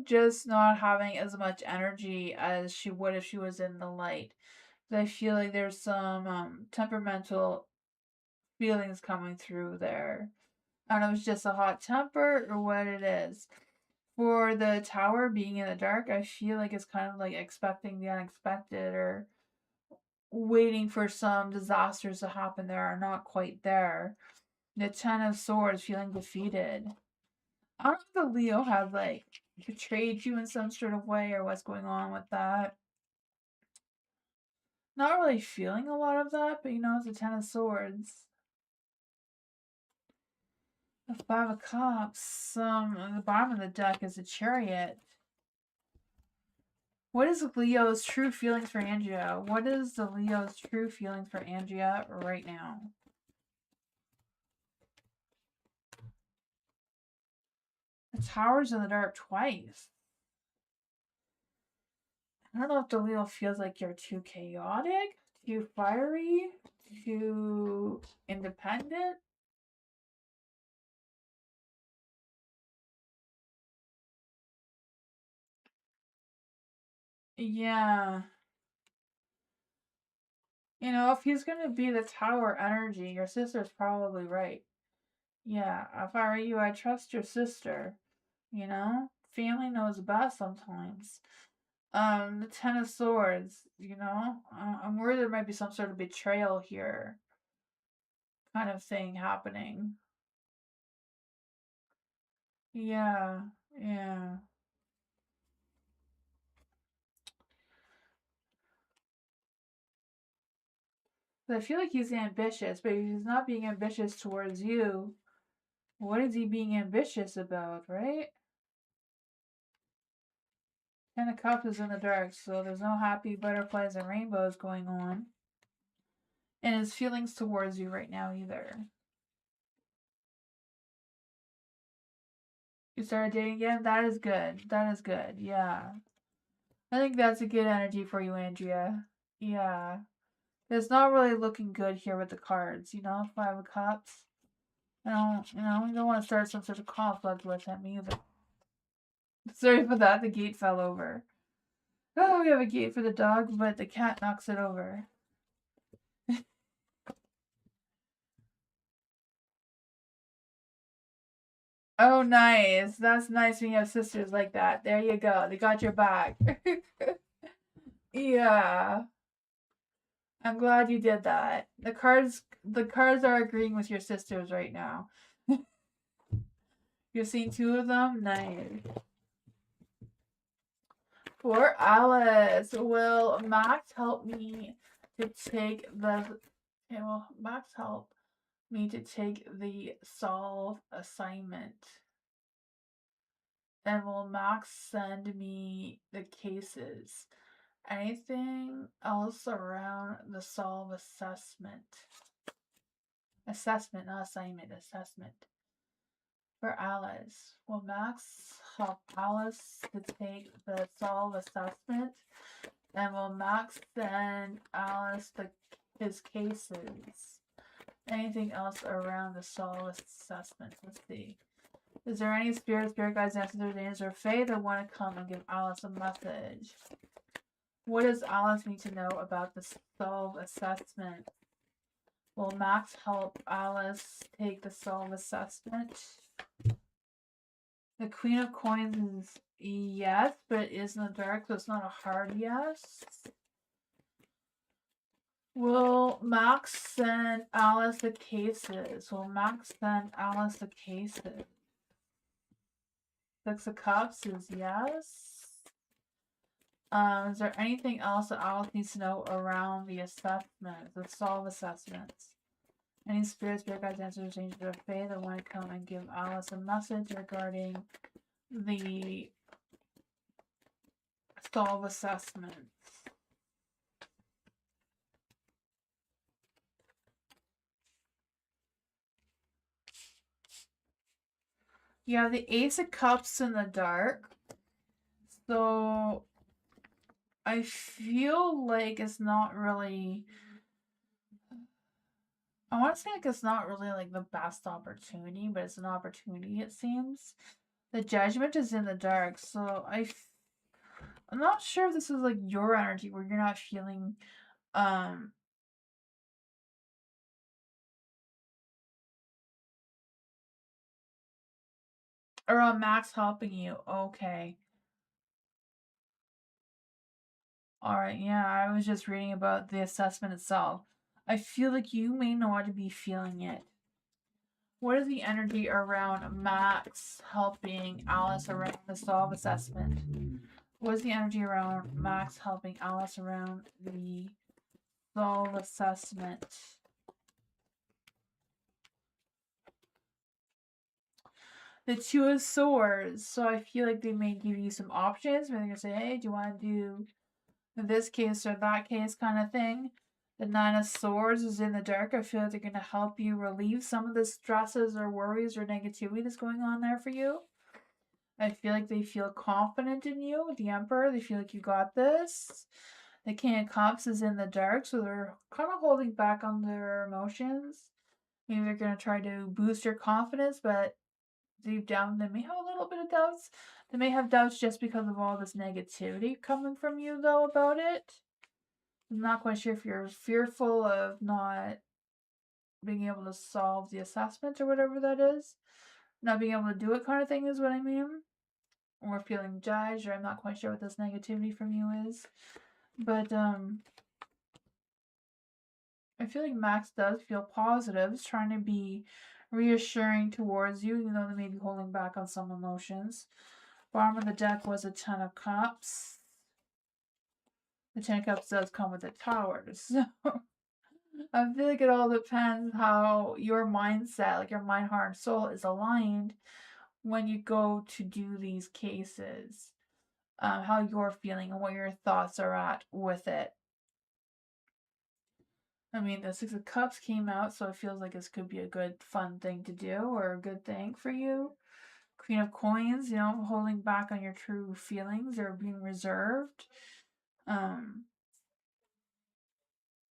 just not having as much energy as she would if she was in the light. I feel like there's some temperamental feelings coming through there. I don't know if it's just a hot temper or what it is. For the tower being in the dark, I feel like it's kind of like expecting the unexpected or waiting for some disasters to happen that are not quite there. The Ten of Swords feeling defeated. I don't know if the Leo has like betrayed you in some sort of way or what's going on with that. Not really feeling a lot of that, but it's the Ten of Swords. The Five of Cups. On the bottom of the deck is a Chariot. What is Leo's true feelings for Andrea? What is the Leo's true feelings for Andrea right now? The Tower's in the dark twice. I don't know if the Leo feels like you're too chaotic, too fiery, too independent. Yeah. If he's going to be the Tower energy, your sister's probably right. Yeah, if I were you, I trust your sister. Family knows best sometimes. The Ten of Swords, I'm worried there might be some sort of betrayal here kind of thing happening. Yeah, yeah. But I feel like he's ambitious, but he's not being ambitious towards you. What is he being ambitious about, right? Ten of Cups is in the dark, so there's no happy butterflies and rainbows going on. And his feelings towards you right now either. You started dating again? That is good. That is good. Yeah. I think that's a good energy for you, Andrea. Yeah. It's not really looking good here with the cards, Five of Cups. You don't want to start some sort of conflict with him either. Sorry for that, the gate fell over. Oh, we have a gate for the dog, but the cat knocks it over. Oh, nice. That's nice when you have sisters like that. There you go. They got your back. Yeah. I'm glad you did that. The cards are agreeing with your sisters right now. You've seen two of them? Nice. For Alice, will Max help me to take the Max help me to take the solve assignment? And will Max send me the cases? Anything else around the solve assessment? Assessment, not assignment, assessment. For Alice, will Max help Alice to take the solve assessment? And will Max send Alice his cases? Anything else around the solve assessment? Let's see. Is there any spirit guides, ancestors, angels, or fae that want to come and give Alice a message? What does Alice need to know about the solve assessment? Will Max help Alice take the solve assessment? The Queen of Coins is yes, but it is in the dark, so it's not a hard yes. Will Max send Alice the cases? Will Max send Alice the cases? Six of Cups is yes. Is there anything else that Alice needs to know around the assessment, the solve assessments? Any spirit guides, answers, changes of faith that want to come and give Alice a message regarding the solve assessment. You have the Ace of Cups in the dark. So I feel like it's not really, I want to say like it's not really like the best opportunity, but it's an opportunity, it seems. The Judgment is in the dark, so I'm not sure if this is like your energy where you're not feeling or Max helping you. Okay. Alright, yeah, I was just reading about the assessment itself. I feel like you may not be feeling it. What is the energy around Max helping Alice around the solve assessment? What is the energy around Max helping Alice around the solve assessment? The Two of Swords. So I feel like they may give you some options. Maybe they're going to say, hey, do you want to do this case or that case kind of thing? The Nine of Swords is in the dark. I feel like they're going to help you relieve some of the stresses or worries or negativity that's going on there for you. I feel like they feel confident in you with the Emperor. They feel like you got this. The King of Cups is in the dark, so they're kind of holding back on their emotions. Maybe they're going to try to boost your confidence, but deep down they may have a little bit of doubts. They may have doubts just because of all this negativity coming from you, though, about it. I'm not quite sure if you're fearful of not being able to solve the assessment or whatever that is. Not being able to do it kind of thing is what I mean. Or feeling judged, or I'm not quite sure what this negativity from you is. But I feel like Max does feel positive. He's trying to be reassuring towards you, even though they may be holding back on some emotions. Bottom of the deck was a Ten of Cups. The Ten of Cups does come with the Towers. So I feel like it all depends how your mindset, like your mind, heart, and soul, is aligned when you go to do these cases. How you're feeling and what your thoughts are at with it. I mean, the Six of Cups came out, so it feels like this could be a good, fun thing to do or a good thing for you. Queen of Coins, holding back on your true feelings or being reserved.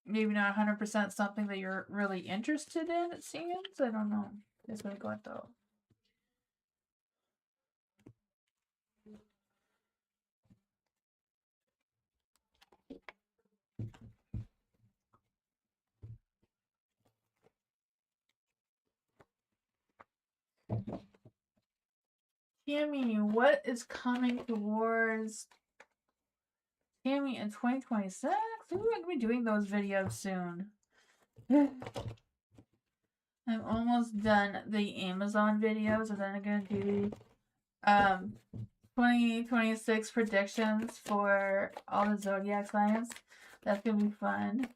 Maybe not 100% something that you're really interested in, it seems. I don't know. That's what I got, though. Tammy, what is coming towards Tammy in 2026? We're going to be doing those videos soon. I'm almost done the Amazon videos, and then I'm going to do 2026 predictions for all the zodiac signs. That's going to be fun.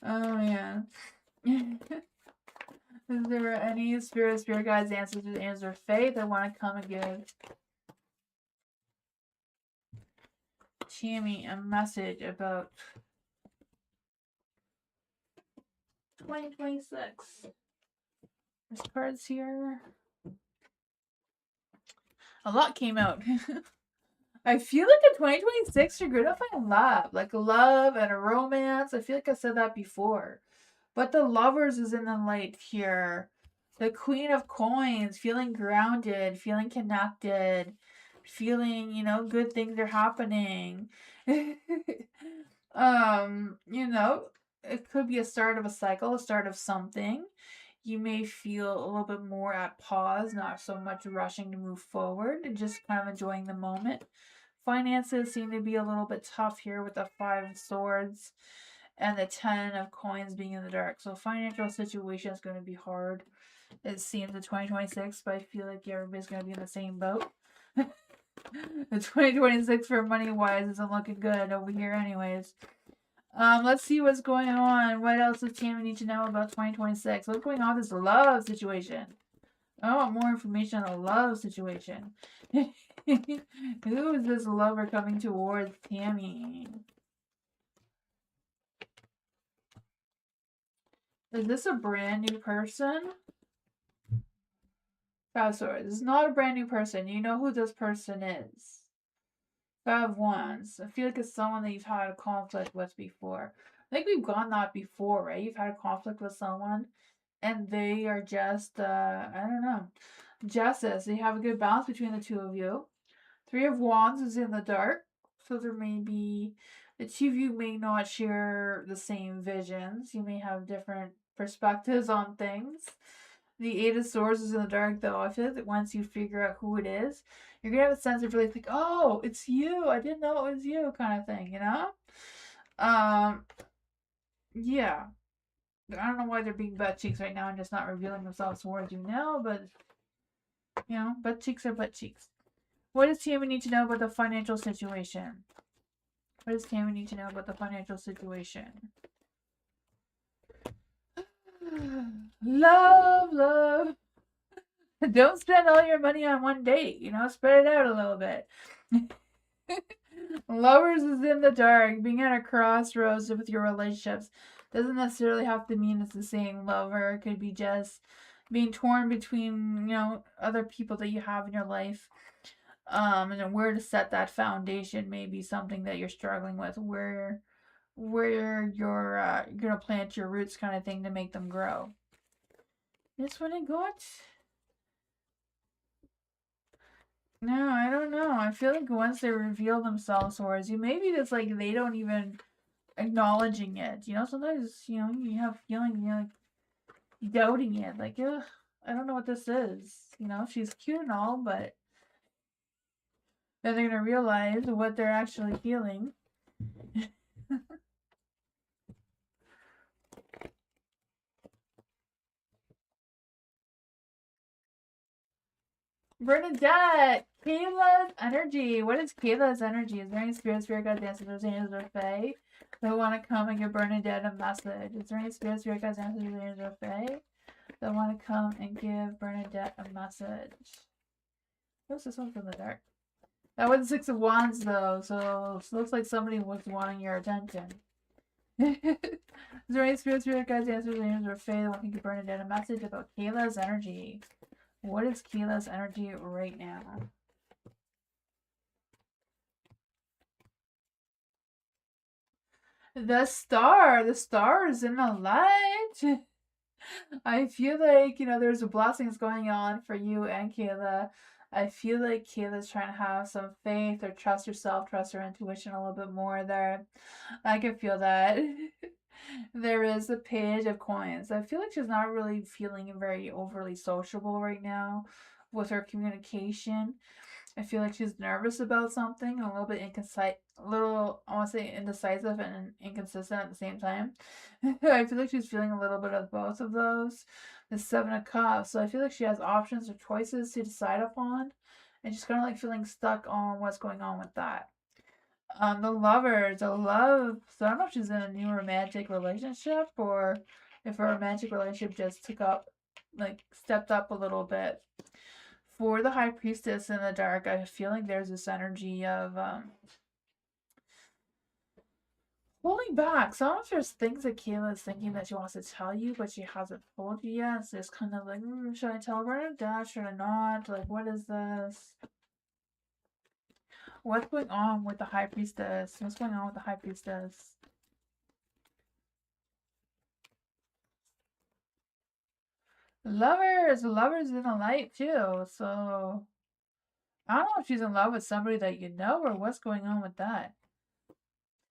Oh, yeah. Is there any spirit guides, answers of faith that want to come and give Tammy a message about 2026? There's cards here. A lot came out. I feel like in 2026 you're gonna find love. Like love and a romance. I feel like I said that before. But the Lovers is in the light here. The Queen of Coins, feeling grounded, feeling connected, feeling, good things are happening. It could be a start of a cycle, a start of something. You may feel a little bit more at pause, not so much rushing to move forward, and just kind of enjoying the moment. Finances seem to be a little bit tough here with the Five of Swords and the 10 of Coins being in the dark. So financial situation is going to be hard, it seems, in 2026, but I feel like everybody's going to be in the same boat. The 2026 for money-wise isn't looking good over here anyways. Let's see what's going on. What else does Tammy need to know about 2026? What's going on with this love situation? I want more information on the love situation. Who is this lover coming towards Tammy? Is this a brand new person? Five Swords. This is not a brand new person. You know who this person is. Five Wands. I feel like it's someone that you've had a conflict with before. I think we've gone that before, right? You've had a conflict with someone and they are just, I don't know, justice. They have a good balance between the two of you. Three of Wands is in the dark. So there may be, the two of you may not share the same visions. You may have different perspectives on things. The Eight of Swords is in the dark, though. I feel like that once you figure out who it is, you're gonna have a sense of really think, oh, it's you. I didn't know it was you, kind of thing, you know? Yeah. I don't know why they're being butt cheeks right now and just not revealing themselves towards you now, but you know, butt cheeks are butt cheeks. What does Tammy need to know about the financial situation? What does Tammy need to know about the financial situation? Love. Don't spend all your money on one date, you know, spread it out a little bit. Lovers is in the dark, being at a crossroads with your relationships. Doesn't necessarily have to mean it's the same lover. It could be just being torn between, you know, other people that you have in your life. And where to set that foundation may be something that you're struggling with, where you're gonna plant your roots kind of thing to make them grow. That's what I got. No, I don't know. I feel like once they reveal themselves towards you, maybe it's like they don't even acknowledging it. You know, sometimes, you know, you have feeling, you're like doubting it. Like, ugh, I don't know what this is. You know, she's cute and all, but then they're gonna realize what they're actually feeling. Bernadette, Kayla's energy. What is Kayla's energy? Is there any spirit guides, ancestors, angels, or fae that want to come and give Bernadette a message? Is there any spirit guides, ancestors, angels, or fae that want to come and give Bernadette a message? What's this one from the dark? That was the Six of Wands, though, so it looks like somebody was wanting your attention. Is there any spirit guides, ancestors, angels, or fae that want to give Bernadette a message about Kayla's energy? What is Kayla's energy right now? The star is in the light. I feel like, you know, there's blessings going on for you and Kayla. I feel like Kayla's trying to have some faith or trust herself, trust her intuition a little bit more there. I can feel that. There is a page of coins. I feel like she's not really feeling very overly sociable right now with her communication. I feel like she's nervous about something, a little bit I want to say indecisive and inconsistent at the same time. I feel like she's feeling a little bit of both of those. The Seven of Cups. So I feel like she has options or choices to decide upon, and she's kind of like feeling stuck on what's going on with that. The Lovers, the love. So I don't know if she's in a new romantic relationship or if her romantic relationship just stepped up a little bit. For the High Priestess in the dark, I feel like there's this energy of holding back. So I don't know if there's things that Kayla is thinking that she wants to tell you, but she hasn't told you yet. So it's kind of like, should I tell Bernadette? Should I not? Like, what is this? What's going on with the High Priestess? What's going on with the High Priestess? Lovers in the light too. So I don't know if she's in love with somebody that you know or what's going on with that.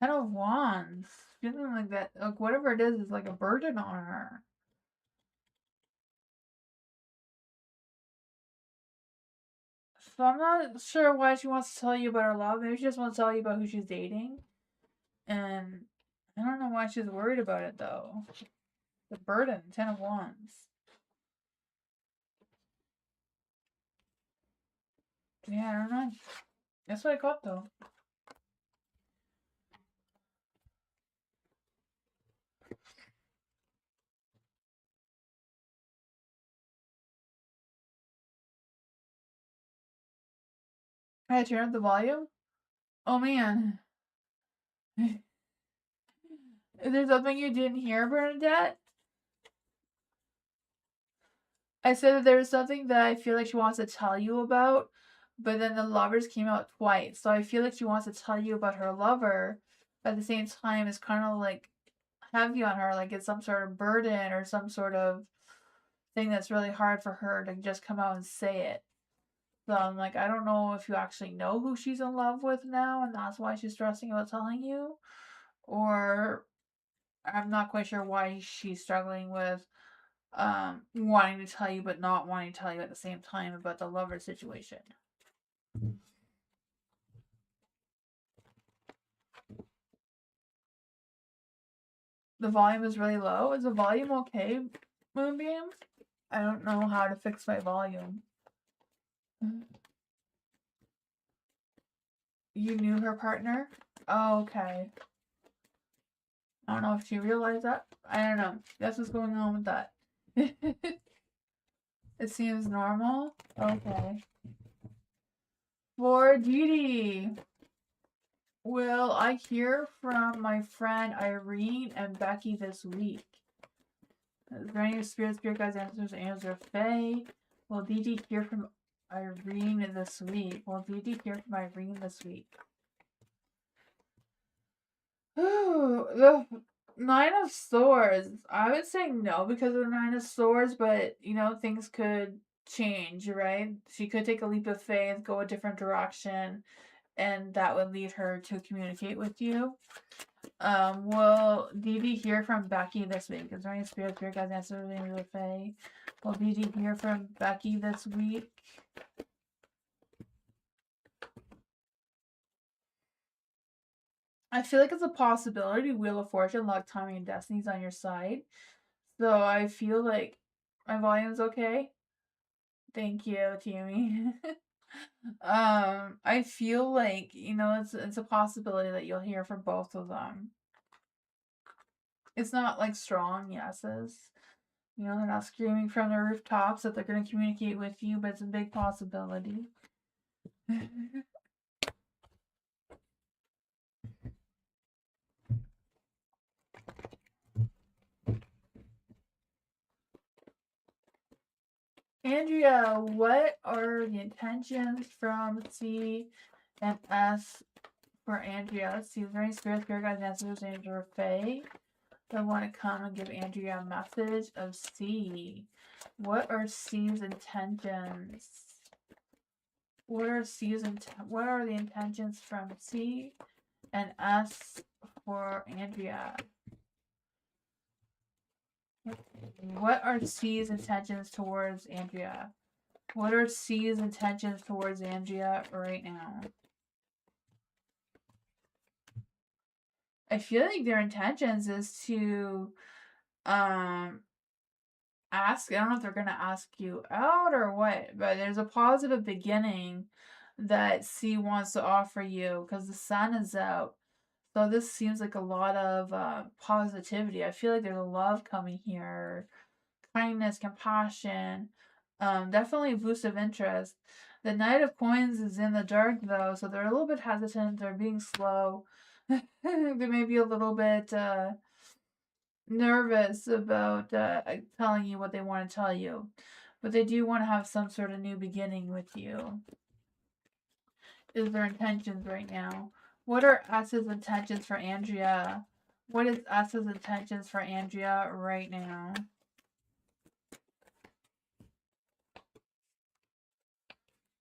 Ten of Wands. Feeling like that, like whatever it is like a burden on her. So I'm not sure why she wants to tell you about her love. Maybe she just wants to tell you about who she's dating. And I don't know why she's worried about it though. The burden, Ten of Wands. Yeah, I don't know. That's what I got though. I turn up the volume? Oh man. Is there something you didn't hear, Bernadette? I said that there was something that I feel like she wants to tell you about, but then the lovers came out twice. So I feel like she wants to tell you about her lover, but at the same time it's kind of like heavy on her, like it's some sort of burden or some sort of thing that's really hard for her to just come out and say it. So I'm like, I don't know if you actually know who she's in love with now and that's why she's stressing about telling you, or I'm not quite sure why she's struggling with wanting to tell you but not wanting to tell you at the same time about the lover situation. The volume is really low. Is the volume okay, Moonbeam? I don't know how to fix my volume. You knew her partner? Oh, okay. I don't know if she realized that. I don't know. That's what's going on with that. It seems normal. Okay. For Didi, will I hear from my friend Irene and Becky this week? Is there any spirit guides, answers, or Fae? Will Didi hear from Irene this week? Will Didi hear from Irene this week? Ooh, the Nine of Swords. I would say no because of the Nine of Swords, but you know, things could change, right? She could take a leap of faith, go a different direction, and that would lead her to communicate with you. Will Didi hear from Becky this week? Is there any spirit guys answer the Fae? Will Didi hear from Becky this week? I feel like it's a possibility. Wheel of Fortune, luck, timing, and destiny's on your side. So I feel like my volume's okay. Thank you, Tammy. I feel like, you know, it's a possibility that you'll hear from both of them. It's not like strong yeses. You know, they're not screaming from the rooftops that they're going to communicate with you, but it's a big possibility. Andrea, what are the intentions from C and S for Andrea? Let's see, is there any spirit guides, answers, Andrea Faye? I want to come and give Andrea a message of C. What are C's intentions? What are what are the intentions from C and S for Andrea? What are C's intentions towards Andrea? What are C's intentions towards Andrea right now? I feel like their intentions is to ask. I don't know if they're gonna ask you out or what, but there's a positive beginning that C wants to offer you because the sun is out. So this seems like a lot of positivity. I feel like there's a love coming here, kindness, compassion, definitely a boost of interest. The Knight of Coins is in the dark though, so they're a little bit hesitant. They're being slow. They may be a little bit nervous about telling you what they want to tell you, but they do want to have some sort of new beginning with you. Is their intentions right now? What are S's intentions for Andrea? What is S's intentions for Andrea right now?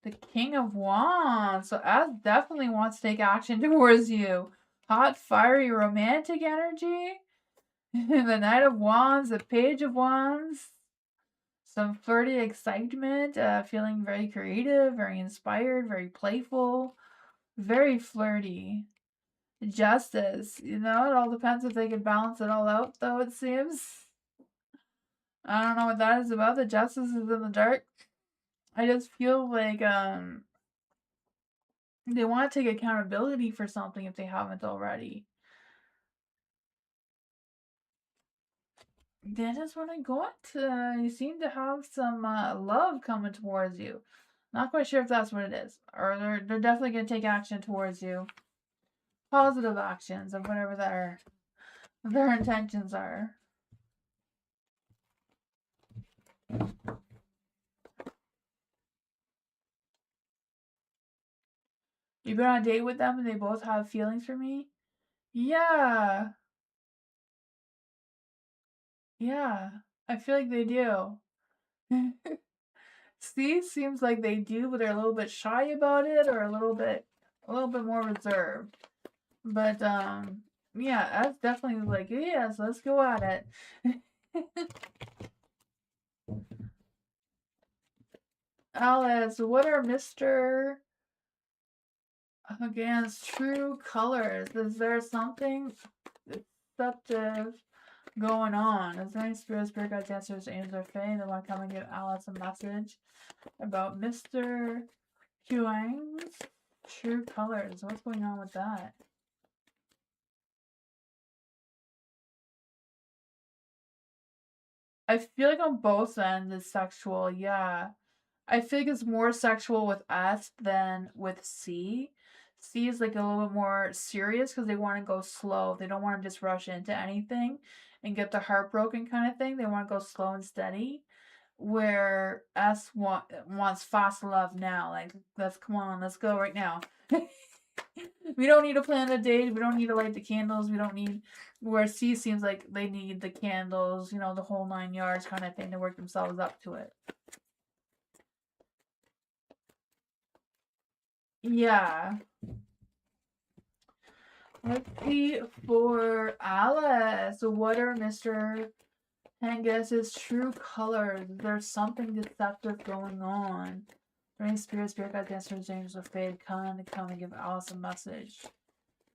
The King of Wands. So S definitely wants to take action towards you. Hot, fiery, romantic energy. The Knight of Wands, the Page of Wands. Some flirty excitement, feeling very creative, very inspired, very playful, very flirty. Justice, you know, it all depends if they can balance it all out, though, it seems. I don't know what that is about. The justice is in the dark. I just feel like they want to take accountability for something if they haven't already. That is what I got. You seem to have some love coming towards you. Not quite sure if that's what it is. Or they're definitely going to take action towards you. Positive actions of whatever their intentions are. You've been on a date with them and they both have feelings for me? Yeah. Yeah. I feel like they do. C seems like they do, but they're a little bit shy about it or a little bit more reserved. But yeah, that's definitely like, yes, let's go at it. Alice, what are Mr. Against true colors? Is there something deceptive going on? Is there any spirit guides, answers, angels, or fae that want to come and give Alice a message about Mr. Huang's true colors? What's going on with that? I feel like on both ends it's sexual, yeah. I feel like it's more sexual with S than with C. C is like a little bit more serious because they want to go slow. They don't want to just rush into anything and get their heart broken kind of thing. They want to go slow and steady. Where wants fast love now. Like, come on, let's go right now. We don't need to plan a date. We don't need to light the candles. We don't need. Where C seems like they need the candles, the whole 9 yards kind of thing to work themselves up to it. Yeah. Let's see for Alice. What are Mr. Hengus's true colors? There's something deceptive going on. Any spirit guide, dancers, angels of fate, come and give Alice a message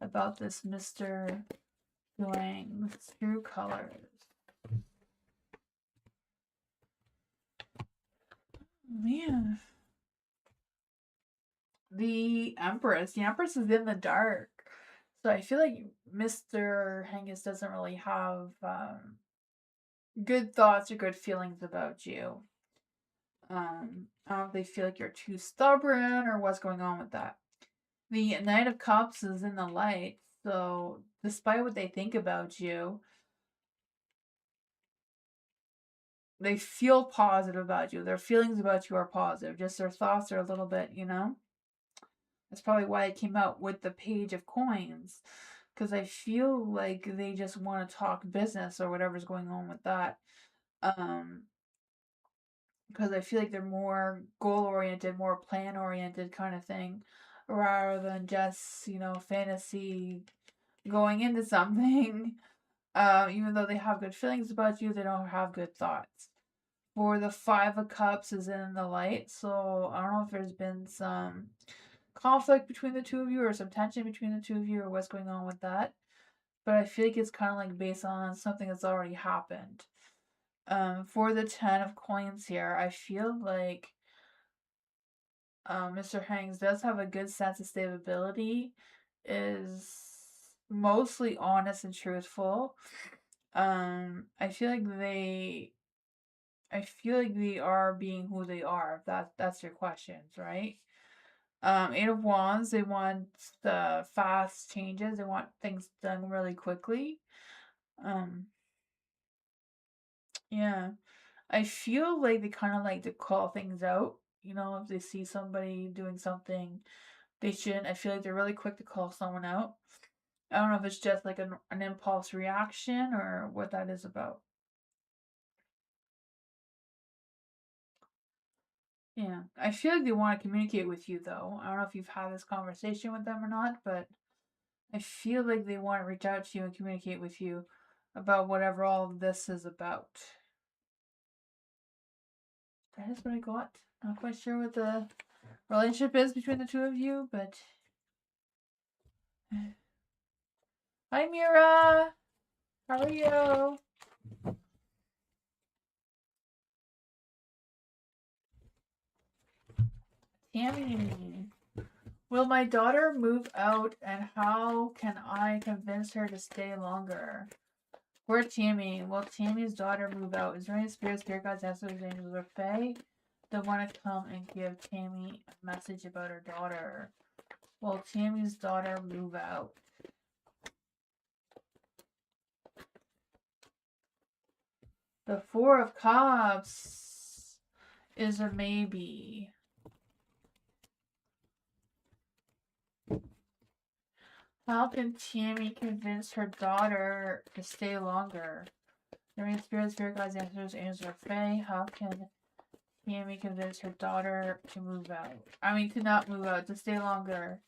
about this Mr. Huang's true colors. Man. The Empress. The Empress is in the dark. So I feel like Mr. Hengus doesn't really have good thoughts or good feelings about you. I don't know if they feel like you're too stubborn or what's going on with that. The Knight of Cups is in the light, so despite what they think about you, they feel positive about you. Their feelings about you are positive. Just their thoughts are a little bit, That's probably why it came out with the Page of Coins. Because I feel like they just want to talk business or whatever's going on with that. Because I feel like they're more goal oriented, more plan oriented kind of thing, rather than just fantasy going into something. Even though they have good feelings about you, they don't have good thoughts. For the Five of Cups is in the light, so I don't know if there's been some conflict between the two of you or some tension between the two of you or what's going on with that. But I feel like it's kind of like based on something that's already happened. For the 10 of coins here, I feel like Mr. Hanks does have a good sense of stability, is mostly honest and truthful. I feel like they are being who they are. If that's your questions, right? Eight of Wands, they want the fast changes. They want things done really quickly. Yeah. I feel like they kind of like to call things out. If they see somebody doing something they shouldn't, I feel like they're really quick to call someone out. I don't know if it's just like an impulse reaction or what that is about. Yeah. I feel like they want to communicate with you, though. I don't know if you've had this conversation with them or not, but I feel like they want to reach out to you and communicate with you about whatever all of this is about. That is what I got. Not quite sure what the relationship is between the two of you, but. Hi, Mira! How are you? Tammy. Will my daughter move out and how can I convince her to stay longer? Where Tammy? Will Tammy's daughter move out? Is there any spirit gods, ancestors, angels, or fae that want to come and give Tammy a message about her daughter? Will Tammy's daughter move out? The Four of Cups is a maybe. How can Tammy convince her daughter to stay longer? There are spirit gods, ancestors, angels, or fae. How can Tammy convince her daughter to move out? I mean, to not move out, to stay longer.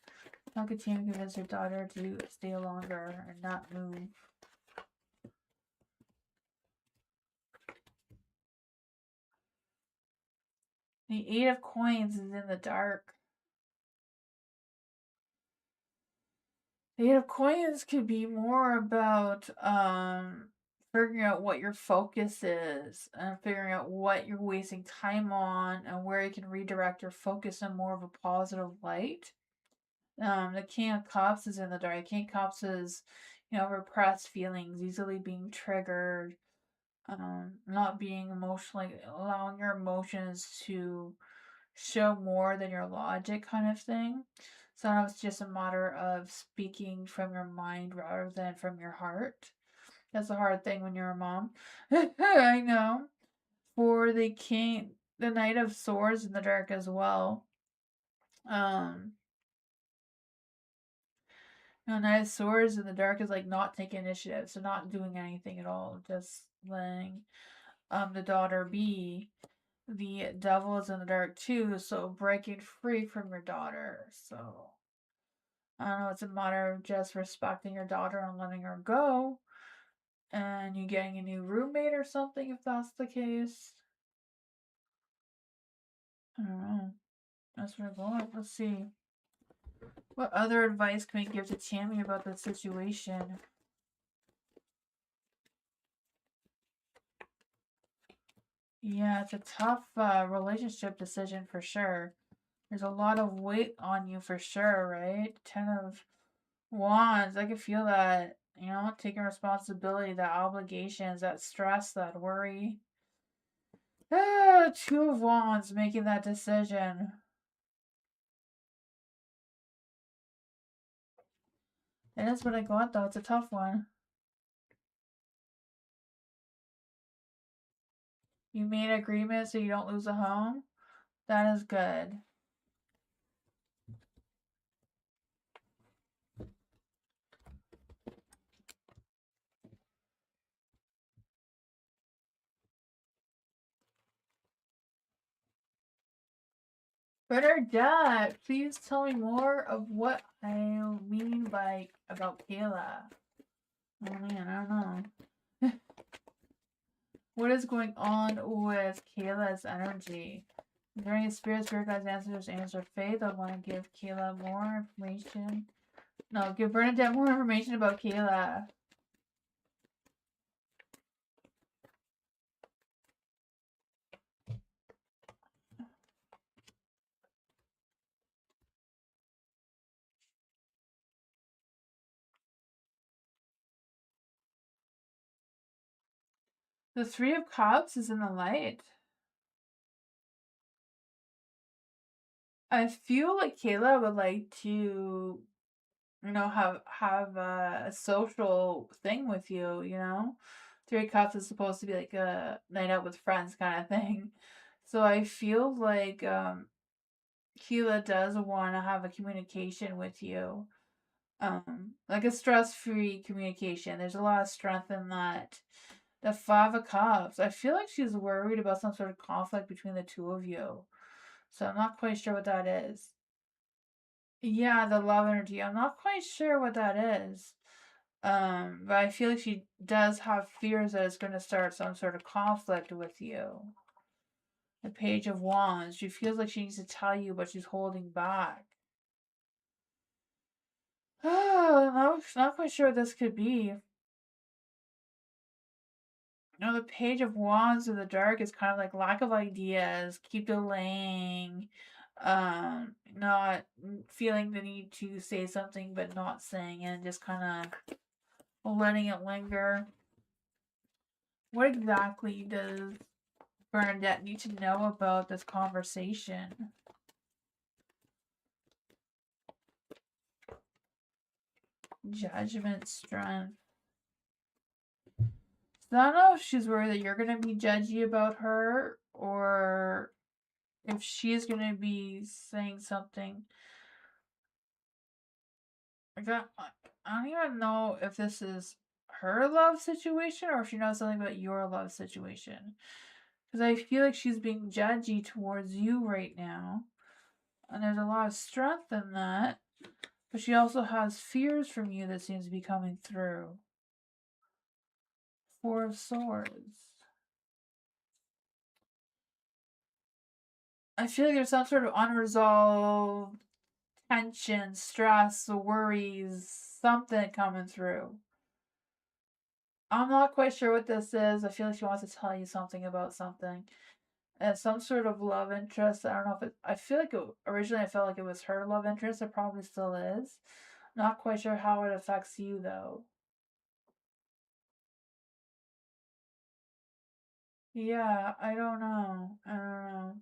How could Tammy convince her daughter to stay longer and not move? The Eight of Coins is in the dark. The Eight of Coins could be more about figuring out what your focus is and figuring out what you're wasting time on and where you can redirect your focus in more of a positive light. The King of Cups is in the dark. King of Cups is, repressed feelings, easily being triggered, not being emotionally, allowing your emotions to show more than your logic kind of thing. Sometimes it's just a matter of speaking from your mind rather than from your heart. That's a hard thing when you're a mom. I know. For the Knight of Swords in the dark as well. Knight of Swords in the dark is like not taking initiative, so not doing anything at all, just letting the daughter be. The Devil is in the dark too, so breaking free from your daughter. So I don't know, it's a matter of just respecting your daughter and letting her go. And you getting a new roommate or something if that's the case. I don't know. That's what I want. Let's see. What other advice can we give to Tammy about the situation? Yeah, it's a tough relationship decision for sure. There's a lot of weight on you for sure, right? 10 of Wands. I can feel that, taking responsibility, that obligations, that stress, that worry. 2 of Wands making that decision. It is what I got though. It's a tough one. You made an agreement so you don't lose a home. That is good. Dad, please tell me more of what I mean by about Kayla. Oh man, I don't know. What is going on with Kayla's energy? Is there any spirit guides, ancestors, angels, or faith? I want to give Kayla more information. No, give Bernadette more information about Kayla. The Three of Cups is in the light. I feel like Kayla would like to, have a social thing with you, Three of Cups is supposed to be like a night out with friends kind of thing. So I feel like Kayla does want to have a communication with you. Like a stress-free communication. There's a lot of strength in that. The Five of Cups. I feel like she's worried about some sort of conflict between the two of you. So I'm not quite sure what that is. Yeah, the love energy. I'm not quite sure what that is. But I feel like she does have fears that it's going to start some sort of conflict with you. The Page of Wands. She feels like she needs to tell you, but she's holding back. Oh, I'm not quite sure what this could be. The Page of Wands in the dark is kind of like lack of ideas, keep delaying, not feeling the need to say something but not saying it, and just kind of letting it linger. What exactly does Bernadette need to know about this conversation? Judgment, strength. So I don't know if she's worried that you're gonna be judgy about her, or if she's gonna be saying something. I don't even know if this is her love situation or if she knows something about your love situation. Because I feel like she's being judgy towards you right now. And there's a lot of strength in that. But she also has fears from you that seems to be coming through. Four of Swords. I feel like there's some sort of unresolved tension, stress, worries, something coming through. I'm not quite sure what this is. I feel like she wants to tell you something about something. Some sort of love interest. I don't know if it. I feel like originally I felt like it was her love interest. It probably still is. Not quite sure how it affects you though. Yeah, I don't know. I don't know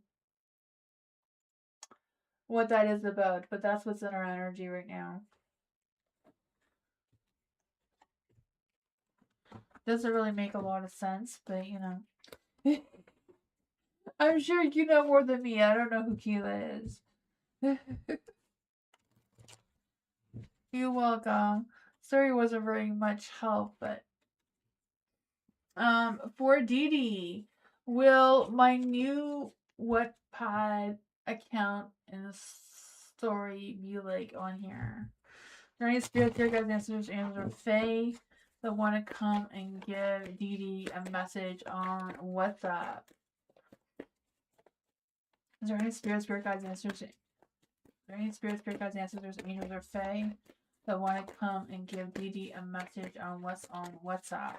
what that is about, but that's what's in her energy right now. Doesn't really make a lot of sense, but you know. I'm sure you know more than me. I don't know who Keela is. You're welcome. Sorry it wasn't very much help, but for Dee Dee, will my new Wattpad account and story be like on here? Are there any spirits here, guys, answers, or Fae that want to come and give Dee Dee a message on WhatsApp? Is there any spirit guides, answers? Are there any spirit guides, answers, angels, or Fae that want to come and give Dee Dee a message on what's on WhatsApp?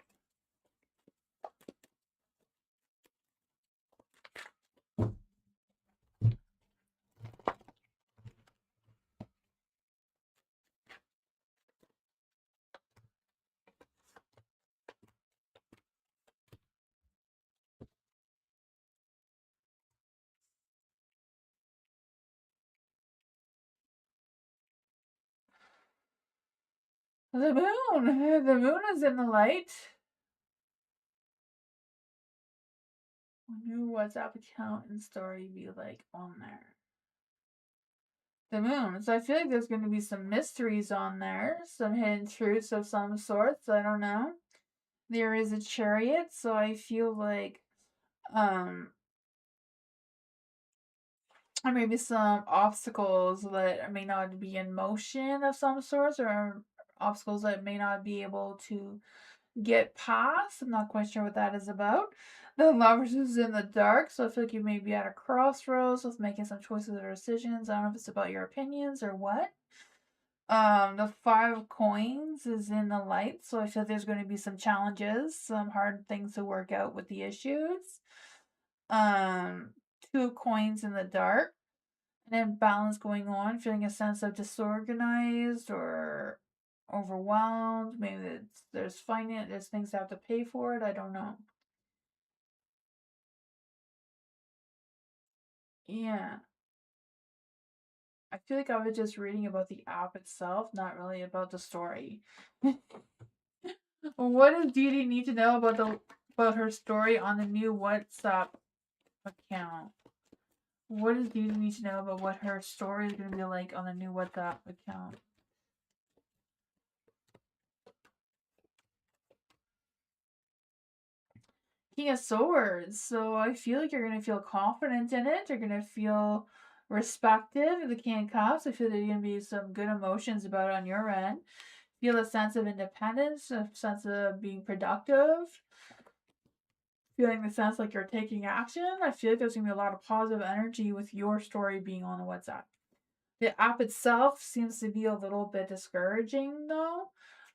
The moon! The moon is in the light. New WhatsApp account and story be like on there? The moon. So I feel like there's going to be some mysteries on there, some hidden truths of some sorts. I don't know. There is a chariot, so I feel like or maybe some obstacles that may not be in motion of some sorts, or obstacles that may not be able to get past. I'm not quite sure what that is about. The Lovers is in the dark, so I feel like you may be at a crossroads with making some choices or decisions. I don't know if it's about your opinions or what. The Five of Coins is in the light, so I feel like there's going to be some challenges, some hard things to work out with the issues. Two of Coins in the dark, and imbalance going on, feeling a sense of disorganized or overwhelmed. Maybe there's finance, there's things to have to pay for it. I don't know. Yeah. I feel like I was just reading about the app itself, not really about the story. What does Dee Dee need to know about her story on the new WhatsApp account? What does Dee Dee need to know about what her story is going to be like on the new WhatsApp account? King of Swords. So I feel like you're going to feel confident in it. You're going to feel respected. The King of Cups. I feel there's going to be some good emotions about it on your end. Feel a sense of independence, a sense of being productive. Feeling the sense like you're taking action. I feel like there's going to be a lot of positive energy with your story being on the WhatsApp. The app itself seems to be a little bit discouraging though,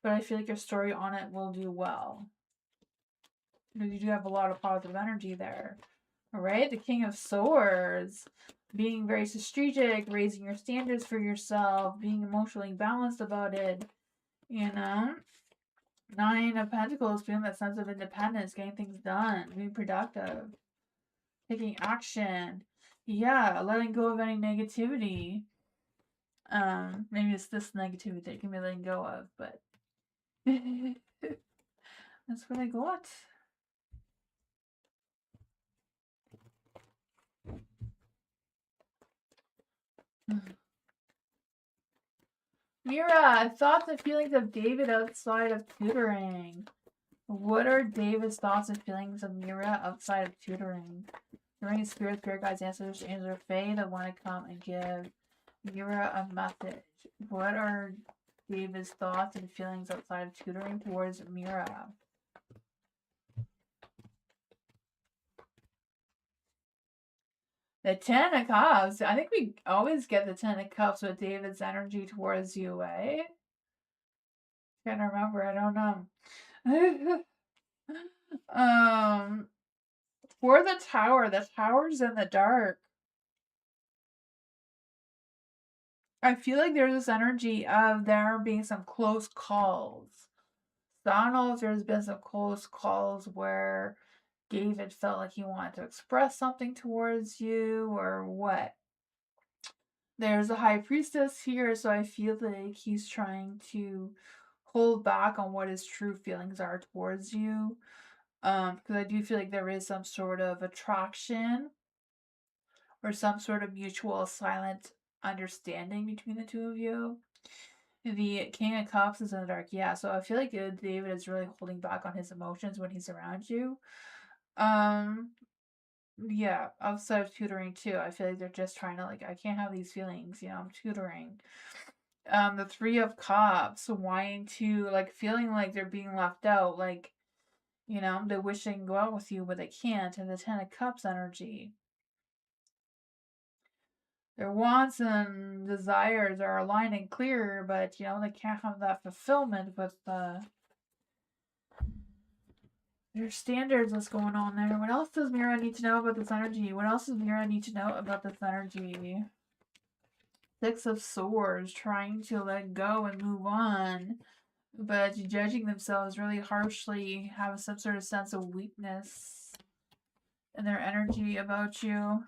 but I feel like your story on it will do well. Because you do have a lot of positive energy there. Alright, the King of Swords. Being very strategic, raising your standards for yourself, being emotionally balanced about it, you know? Nine of Pentacles, feeling that sense of independence, getting things done, being productive, taking action. Yeah, letting go of any negativity. Maybe it's this negativity that you can be letting go of, but that's what I got. Mira, thoughts and feelings of David outside of tutoring. What are David's thoughts and feelings of Mira outside of tutoring? During spirit guides, ancestors, angels, or fae that want to come and give Mira a message. What are David's thoughts and feelings outside of tutoring towards Mira? The Ten of Cups. I think we always get the Ten of Cups with David's energy towards you, eh? Can't remember. I don't know. For the tower's in the dark. I feel like there's this energy of there being some close calls. So I don't know if there's been some close calls where David felt like he wanted to express something towards you or what. There's a high priestess here, so I feel like he's trying to hold back on what his true feelings are towards you. Because I do feel like there is some sort of attraction or some sort of mutual silent understanding between the two of you. The King of Cups is in the dark. Yeah, so I feel like David is really holding back on his emotions when he's around you. Yeah, outside of tutoring too. I feel like they're just trying to like, I can't have these feelings, I'm tutoring. The Three of Cups, wanting to like feeling like they're being left out, like, they wish they can go out with you, but they can't, and the Ten of Cups energy. Their wants and desires are aligned and clear, but they can't have that fulfillment with their standards. What's going on there? What else does Mira need to know about this energy? What else does Mira need to know about this energy? Six of Swords, trying to let go and move on, but judging themselves really harshly, have some sort of sense of weakness in their energy about you.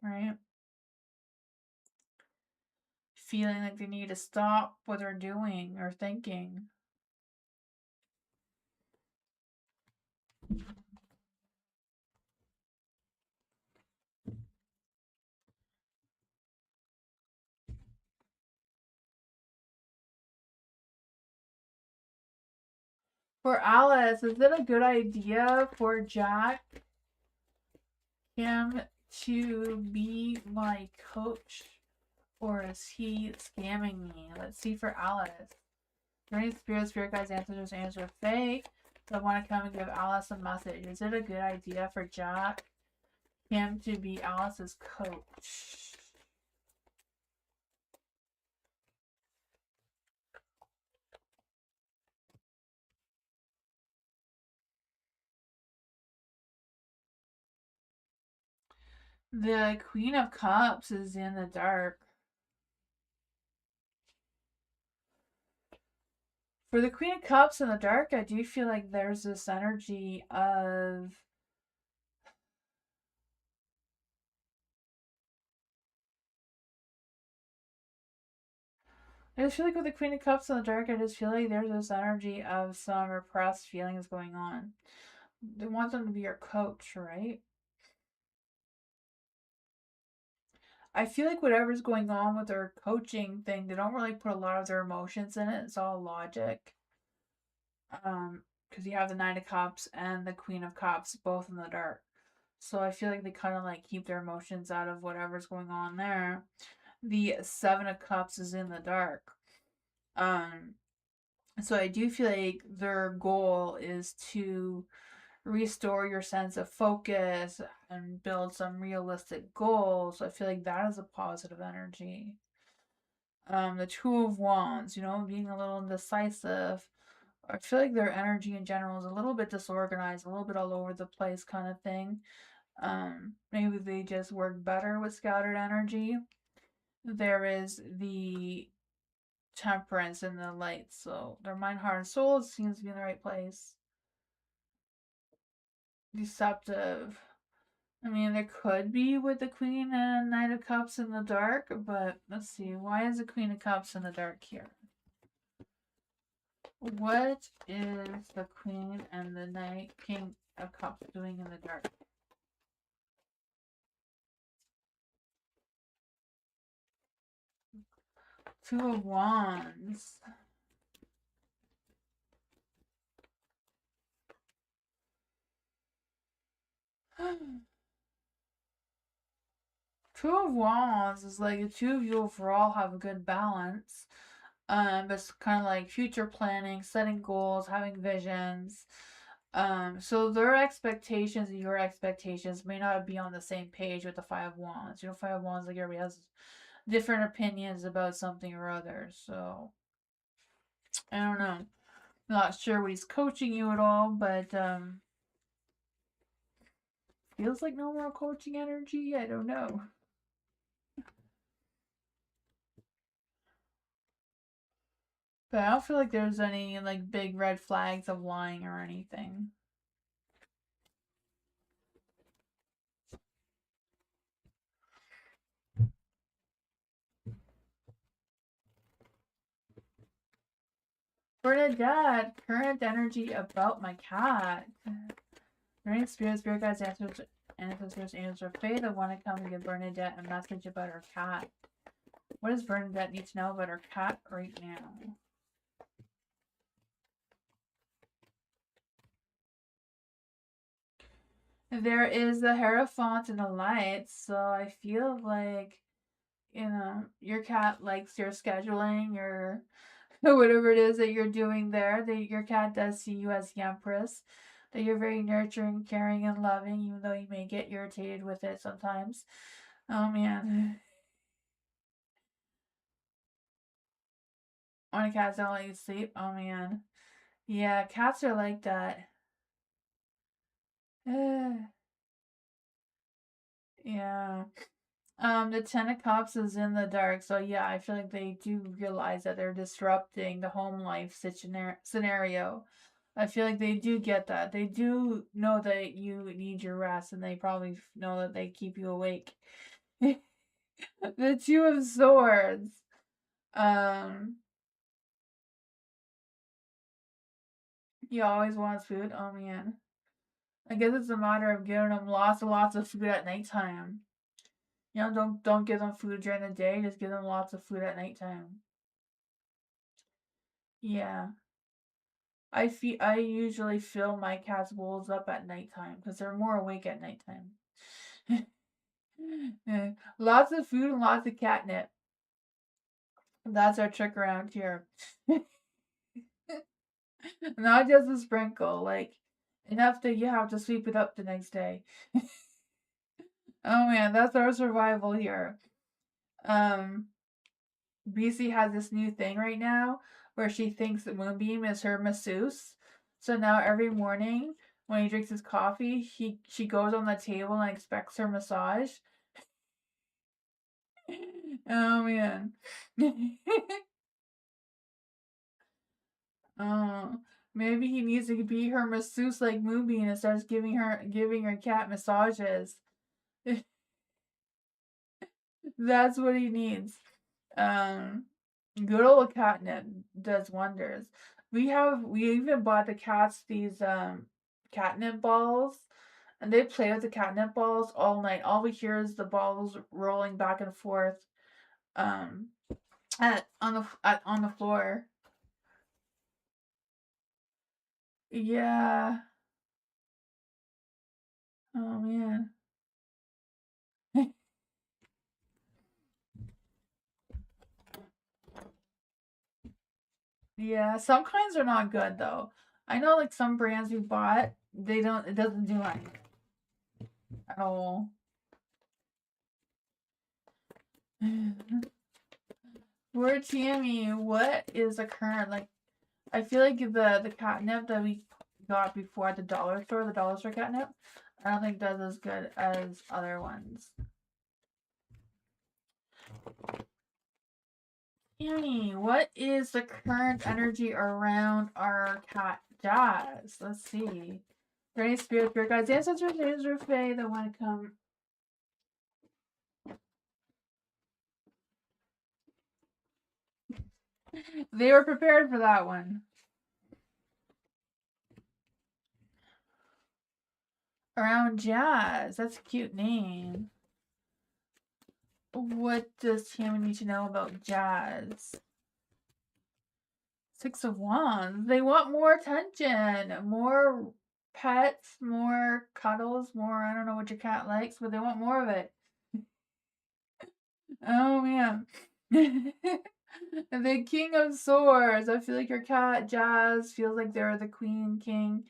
Right? Feeling like they need to stop what they're doing or thinking. For Alice, is it a good idea for Jack him to be my coach, or is he scamming me? Let's see for Alice. Journey spirit guides, ancestors, angels, or fae that want to come and give Alice a message. Is it a good idea for Jack him to be Alice's coach? The Queen of Cups is in the dark. For the Queen of Cups in the dark, I do feel like there's this energy of I just feel like with the Queen of Cups in the dark, I just feel like there's this energy of some repressed feelings going on. They want them to be your coach, right? I feel like whatever's going on with their coaching thing, they don't really put a lot of their emotions in it. It's all logic. Because you have the Nine of Cups and the Queen of Cups both in the dark. So I feel like they kind of like keep their emotions out of whatever's going on there. The Seven of Cups is in the dark. So I do feel like their goal is to restore your sense of focus and build some realistic goals. So I feel like that is a positive energy. The Two of Wands, being a little indecisive. I feel like their energy in general is a little bit disorganized, a little bit all over the place kind of thing. Maybe they just work better with scattered energy. There is the Temperance in the light. So their mind, heart, and soul seems to be in the right place. Deceptive. I mean, there could be with the Queen and Knight of Cups in the dark, but let's see. Why is the Queen of Cups in the dark here? What is the Queen and the King of Cups doing in the dark? Two of Wands. Two of Wands is like the two of you overall have a good balance. It's kind of like future planning, setting goals, having visions. So their expectations and your expectations may not be on the same page with the Five of Wands. You know, Five of Wands, like everybody has different opinions about something or other. So I don't know. Not sure what he's coaching you at all, but feels like no more coaching energy. I don't know. But I don't feel like there's any like big red flags of lying or anything. Bernadette, current energy about my cat. Great spirit guides, ancestors, angels, or fae that want to come and give Bernadette a message about her cat. What does Bernadette need to know about her cat right now? There is the Hierophant in the light, so I feel like, you know, your cat likes your scheduling, your whatever it is that you're doing there. That your cat does see you as the Empress. That you're very nurturing, caring, and loving, even though you may get irritated with it sometimes. Oh man. When cats don't let you sleep, oh man. Yeah, cats are like that. Yeah. The Ten of Cups is in the dark, so yeah, I feel like they do realize that they're disrupting the home life scenario. I feel like they do get that. They do know that you need your rest, and they probably know that they keep you awake. The Two of Swords. Um, he always wants food. Oh man. I guess it's a matter of giving them lots and lots of food at nighttime. You know, don't give them food during the day. Just give them lots of food at nighttime. Yeah. I usually fill my cat's bowls up at nighttime because they're more awake at nighttime. Lots of food and lots of catnip. That's our trick around here. Not just a sprinkle, like enough that you have to sweep it up the next day. Oh man, that's our survival here. BC has this new thing right now where she thinks that Moonbeam is her masseuse. So now every morning when he drinks his coffee, she goes on the table and expects her massage. Oh man. Oh, maybe he needs to be her masseuse like Moonbeam and starts giving her cat massages. That's what he needs. Um, Good old catnip does wonders. We even bought the cats these catnip balls, and they play with the catnip balls all night. All we hear is the balls rolling back and forth um on the floor. Yeah. Oh man. Yeah, some kinds are not good though. I know like some brands we bought, it doesn't do anything at all. Poor Tammy, what is the current like? I feel like the catnip that we got before at the dollar store catnip, I don't think does as good as other ones. Annie, what is the current energy around our cat Jazz? Let's see. For any spirit guides, ancestors, angels, fae that want to come. They were prepared for that one. Around Jazz. That's a cute name. What does Tammy need to know about Jazz? Six of Wands. They want more attention, more pets, more cuddles, more. I don't know what your cat likes, but they want more of it. Oh man. The King of Swords. I feel like your cat Jazz feels like they're the queen, king.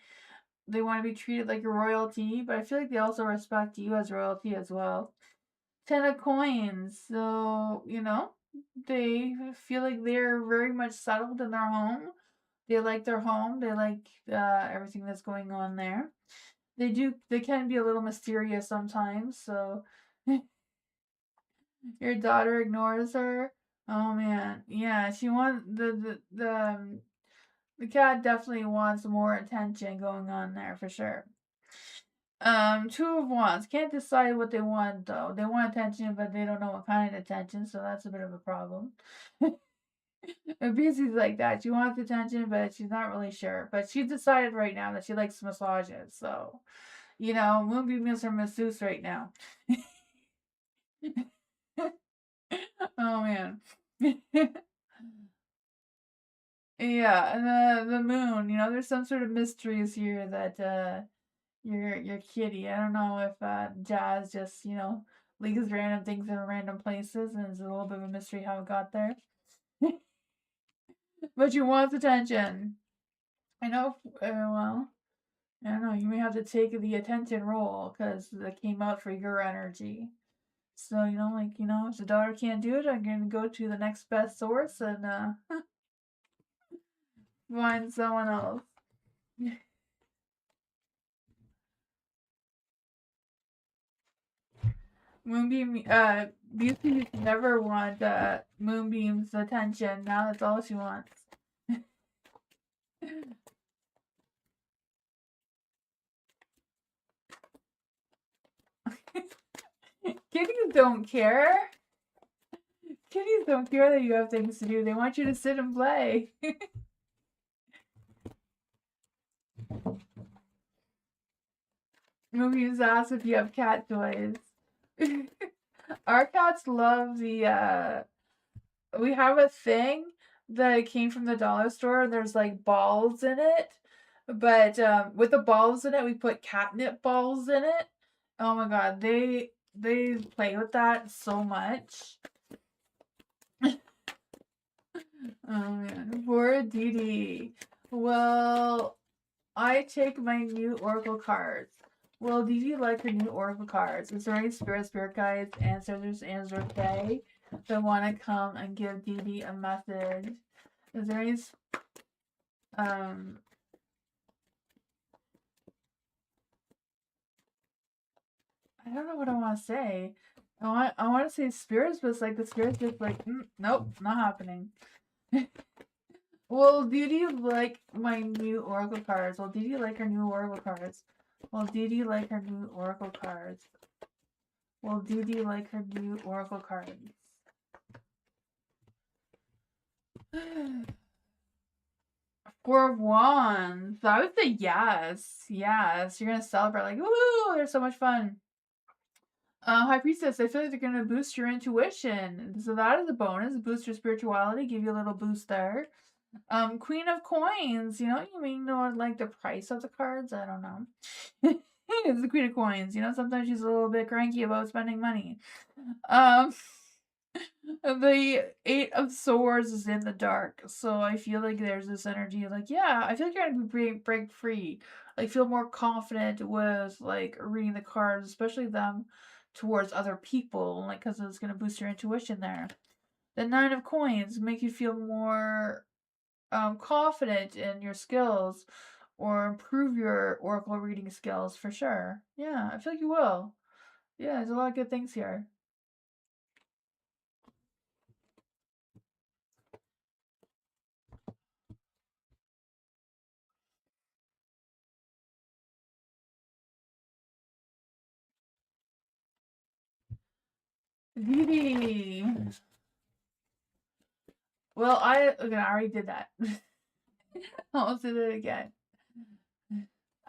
They want to be treated like a royalty, but I feel like they also respect you as royalty as well. Ten of Coins. So, they feel like they're very much settled in their home. They like their home. They like everything that's going on there. They can be a little mysterious sometimes, so your daughter ignores her. Oh man. Yeah, she wants the cat definitely wants more attention going on there for sure. Two of Wands. Can't decide what they want though. They want attention, but they don't know what kind of attention, so that's a bit of a problem. Busey's like that. She wants attention, but she's not really sure. But she decided right now that she likes massages, so Moonbeam is her masseuse right now. Oh man. Yeah, and the moon, there's some sort of mysteries here that your kitty. I don't know if Jazz just, leaves random things in random places and it's a little bit of a mystery how it got there. But she wants attention. I know, well, I don't know, you may have to take the attention role because that came out for your energy. So, if the daughter can't do it, I'm going to go to the next best source and find someone else. Moonbeam, Beauty never want Moonbeam's attention. Now that's all she wants. Kitties don't care. Kitties don't care that you have things to do. They want you to sit and play. Movies ask if you have cat toys. Our cats love the we have a thing that came from the dollar store and there's like balls in it. But with the balls in it, we put catnip balls in it. Oh my god, they play with that so much. Oh man, poor Dee Dee. Well, I take my new oracle cards. Well, Dee Dee like her new oracle cards? Is there any spirit guides, ancestors, angels, or fae that want to come and give Dee Dee a message? Is there any I don't know what I want to say. I want to say spirits, but it's like the spirits just like, nope, not happening. Well, Dee Dee like my new oracle cards? Well, Dee Dee like her new oracle cards? Well, Dee Dee like her new oracle cards? Well, Dee Dee like her new oracle cards? Four of Wands. I would say yes. Yes. You're gonna celebrate like, woo, they're so much fun. High Priestess, I feel like they're gonna boost your intuition. So that is a bonus. Boost your spirituality, give you a little boost there. Queen of Coins, you may know like the price of the cards. I don't know. It's the Queen of Coins, sometimes she's a little bit cranky about spending money. The Eight of Swords is in the dark, so I feel like there's this energy of like, yeah, I feel like you're gonna break free. Like feel more confident with like reading the cards, especially them towards other people, like because it's gonna boost your intuition there. The Nine of Coins make you feel more confident in your skills or improve your oracle reading skills for sure. Yeah, I feel like you will. Yeah, there's a lot of good things here. Dee. Well, I already did that. I'll do it again.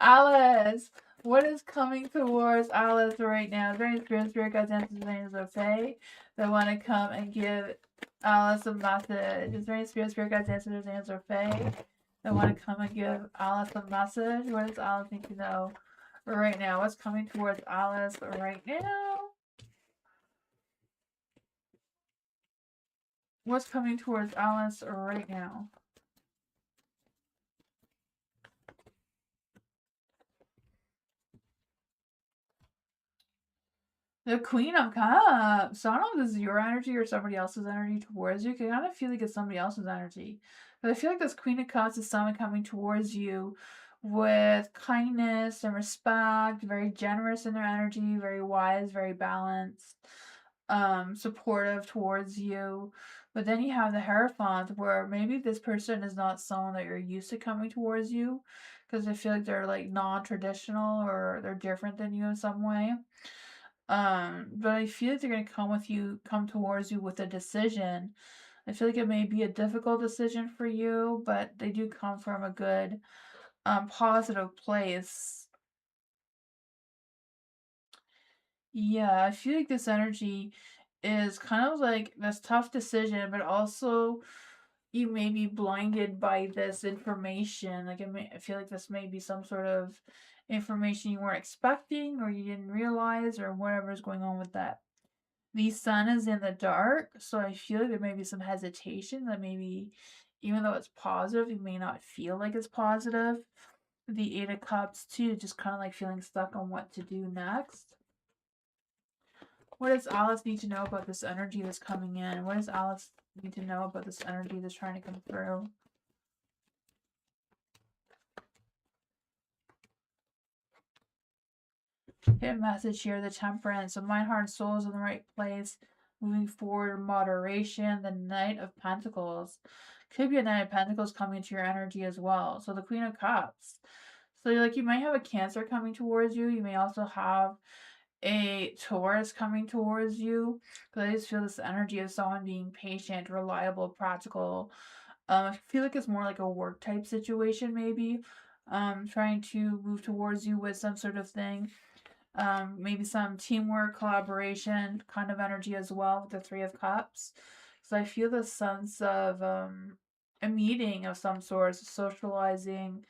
Alice, what is coming towards Alice right now? Is there any spirit guides, answers, angels, or fae that want to come and give Alice a message? Is there any spirit guides, answers, angels, or fae that want to come and give Alice a message? What does Alice need to know right now? What's coming towards Alice right now? What's coming towards Alice right now? The Queen of Cups. So I don't know if this is your energy or somebody else's energy towards you. I kind of feel like it's somebody else's energy. But I feel like this Queen of Cups is someone coming towards you with kindness and respect, very generous in their energy, very wise, very balanced, supportive towards you. But then you have the Hierophant, where maybe this person is not someone that you're used to coming towards you, because I feel like they're like non-traditional or they're different than you in some way. But I feel like they're gonna come towards you with a decision. I feel like it may be a difficult decision for you, but they do come from a good, positive place. Yeah, I feel like this energy is kind of like this tough decision, but also you may be blinded by this information. Like I feel like this may be some sort of information you weren't expecting or you didn't realize or whatever is going on with that. The sun is in the dark, so I feel like there may be some hesitation that maybe even though it's positive, you may not feel like it's positive. The Eight of Cups too, just kind of like feeling stuck on what to do next. What does Alice need to know about this energy that's coming in? What does Alice need to know about this energy that's trying to come through? Hit message here, the Temperance. So mind, heart, and soul is in the right place. Moving forward, moderation. The Knight of Pentacles. Could be a Knight of Pentacles coming into your energy as well. So the Queen of Cups. So you might have a Cancer coming towards you. You may also have a Taurus coming towards you. Because I just feel this energy of someone being patient, reliable, practical. I feel like it's more like a work type situation maybe. Trying to move towards you with some sort of thing. Maybe some teamwork, collaboration kind of energy as well with the Three of Cups. So I feel the sense of a meeting of some sort, socializing,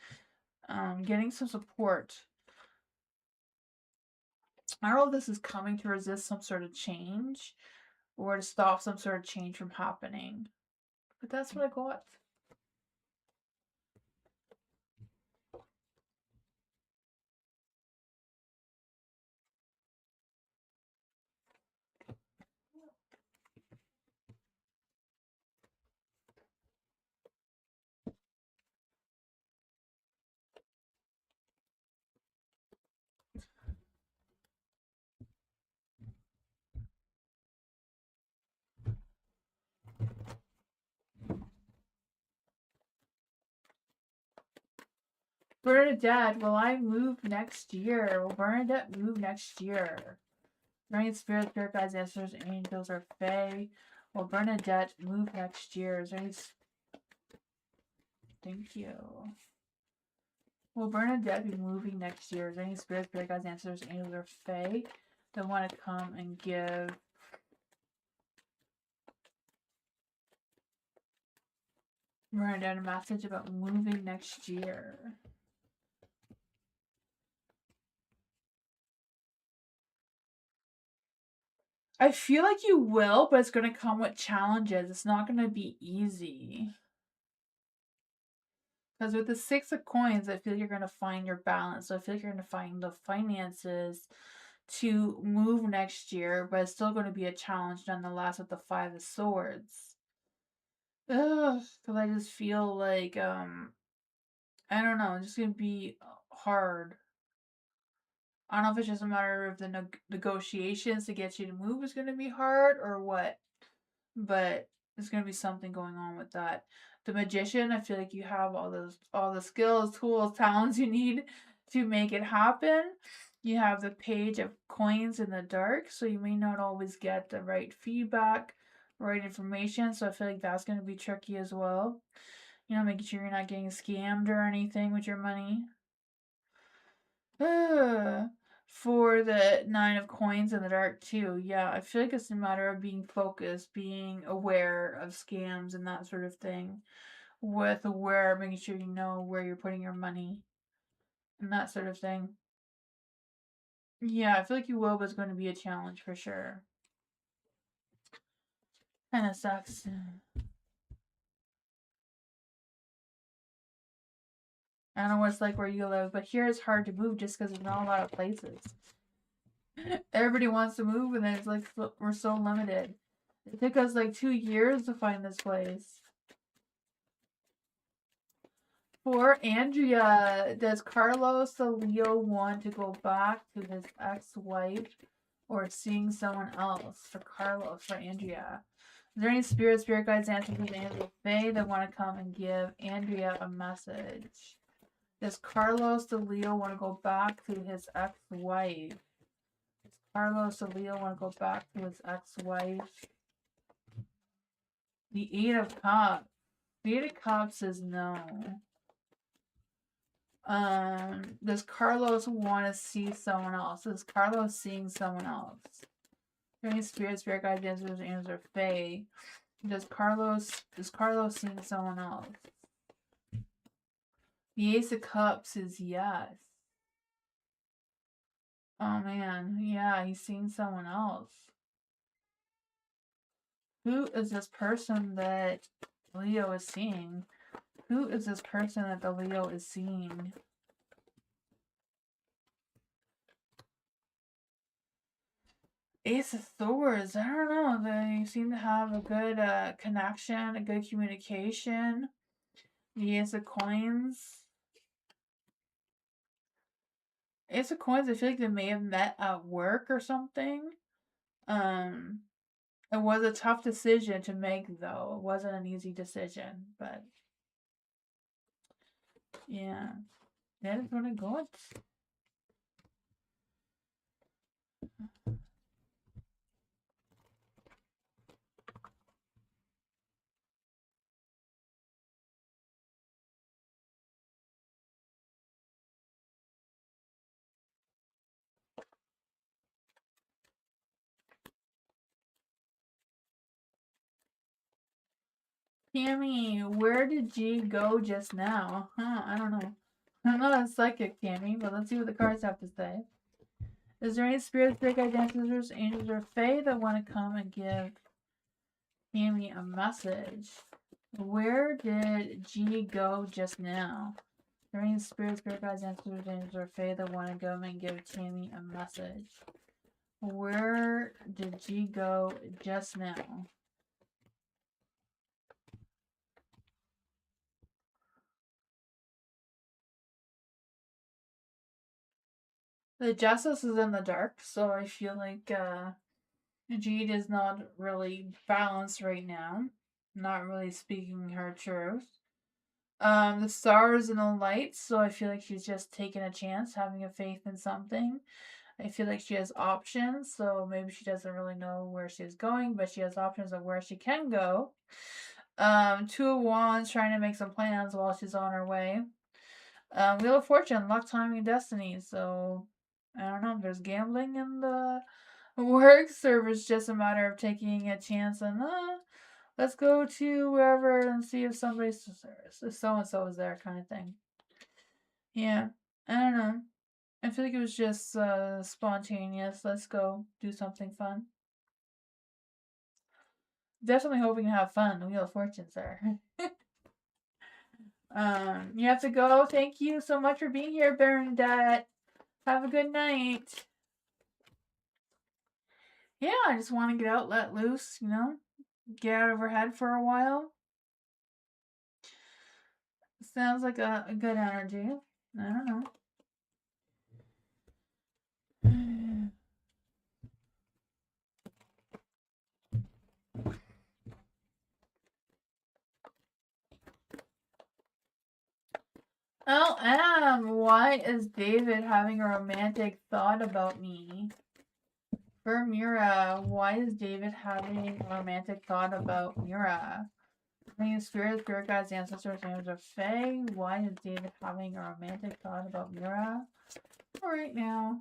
getting some support. I don't know if this is coming to resist some sort of change or to stop some sort of change from happening. But that's what I got. Bernadette, will I move next year? Will Bernadette move next year? Bringing spirit guides, answers, angels, or fae. Will Bernadette move next year? Is there any... Thank you. Will Bernadette be moving next year? Is there any spirit guides, answers, angels, or fae that want to come and give Bernadette a message about moving next year? I feel like you will, but it's going to come with challenges. It's not going to be easy. Because with the Six of Coins, I feel like you're going to find your balance. So I feel like you're going to find the finances to move next year, but it's still going to be a challenge nonetheless with the Five of Swords. Ugh, because I just feel like, I don't know, it's just going to be hard. I don't know if it's just a matter of the negotiations to get you to move is going to be hard or what, but there's going to be something going on with that. The Magician, I feel like you have all the skills, tools, talents you need to make it happen. You have the page of coins in the dark, so you may not always get the right feedback, right information. So I feel like that's going to be tricky as well. You know, making sure you're not getting scammed or anything with your money. For the 9 of coins in the dark too. Yeah, I feel like it's a matter of being focused, being aware of scams and that sort of thing. With aware, making sure you know where you're putting your money and that sort of thing. Yeah, I feel like you will, but it's going to be a challenge for sure. Kind of sucks. I don't know what it's like where you live, but here it's hard to move just because there's not a lot of places. Everybody wants to move, and it's like we're so limited. It took us like 2 years to find this place. For Andrea, does Carlos the Leo want to go back to his ex-wife or seeing someone else? For Carlos, for Andrea. Is there any spirit guides, ancestors, angels, fae that want to come and give Andrea a message? Does Carlos the Leo want to go back to his ex-wife? Does Carlos the Leo want to go back to his ex-wife? The 8 of Cups. The 8 of Cups is no. Does Carlos want to see someone else? Is Carlos seeing someone else? Any spirit guides, answers, or fae? Is Carlos seeing someone else? The Ace of Cups is yes. Oh man, yeah, he's seeing someone else. Who is this person that Leo is seeing? Who is this person that the Leo is seeing? Ace of Swords, I don't know. They seem to have a good connection, a good communication. The Ace of Coins. Ace of Coins, I feel like they may have met at work or something. It was a tough decision to make, though. It wasn't an easy decision, but yeah, that is what I got. Tammy, where did G go just now? Huh, I don't know. I'm not a psychic, Tammy, but let's see what the cards have to say. Is there any spirits, big identities, angels, or fae that want to come and give Tammy a message? Where did G go just now? Is there any spirits, spirit guides, ancestors, angels, or fae that want to go and give Tammy a message? Where did G go just now? The Justice is in the dark, so I feel like Jade is not really balanced right now. Not really speaking her truth. The Star is in the light, so I feel like she's just taking a chance, having a faith in something. I feel like she has options, so maybe she doesn't really know where she's going, but she has options of where she can go. 2 of Wands, trying to make some plans while she's on her way. Wheel of Fortune, luck, timing, destiny. So I don't know if there's gambling in the works, or if it's just a matter of taking a chance and let's go to wherever and see if somebody's if so and so is there, kind of thing. Yeah, I don't know. I feel like it was just spontaneous. Let's go do something fun. Definitely hoping to have fun. The Wheel of Fortune's there. You have to go. Thank you so much for being here, Bernadette. Have a good night. Yeah, I just want to get out, let loose, get out of her head for a while. Sounds like a good energy. I don't know. why is David having a romantic thought about me? For Mira, why is David having a romantic thought about Mira? Bringing spirit guides, ancestors, names of Fae. Why is David having a romantic thought about Mira? Right now.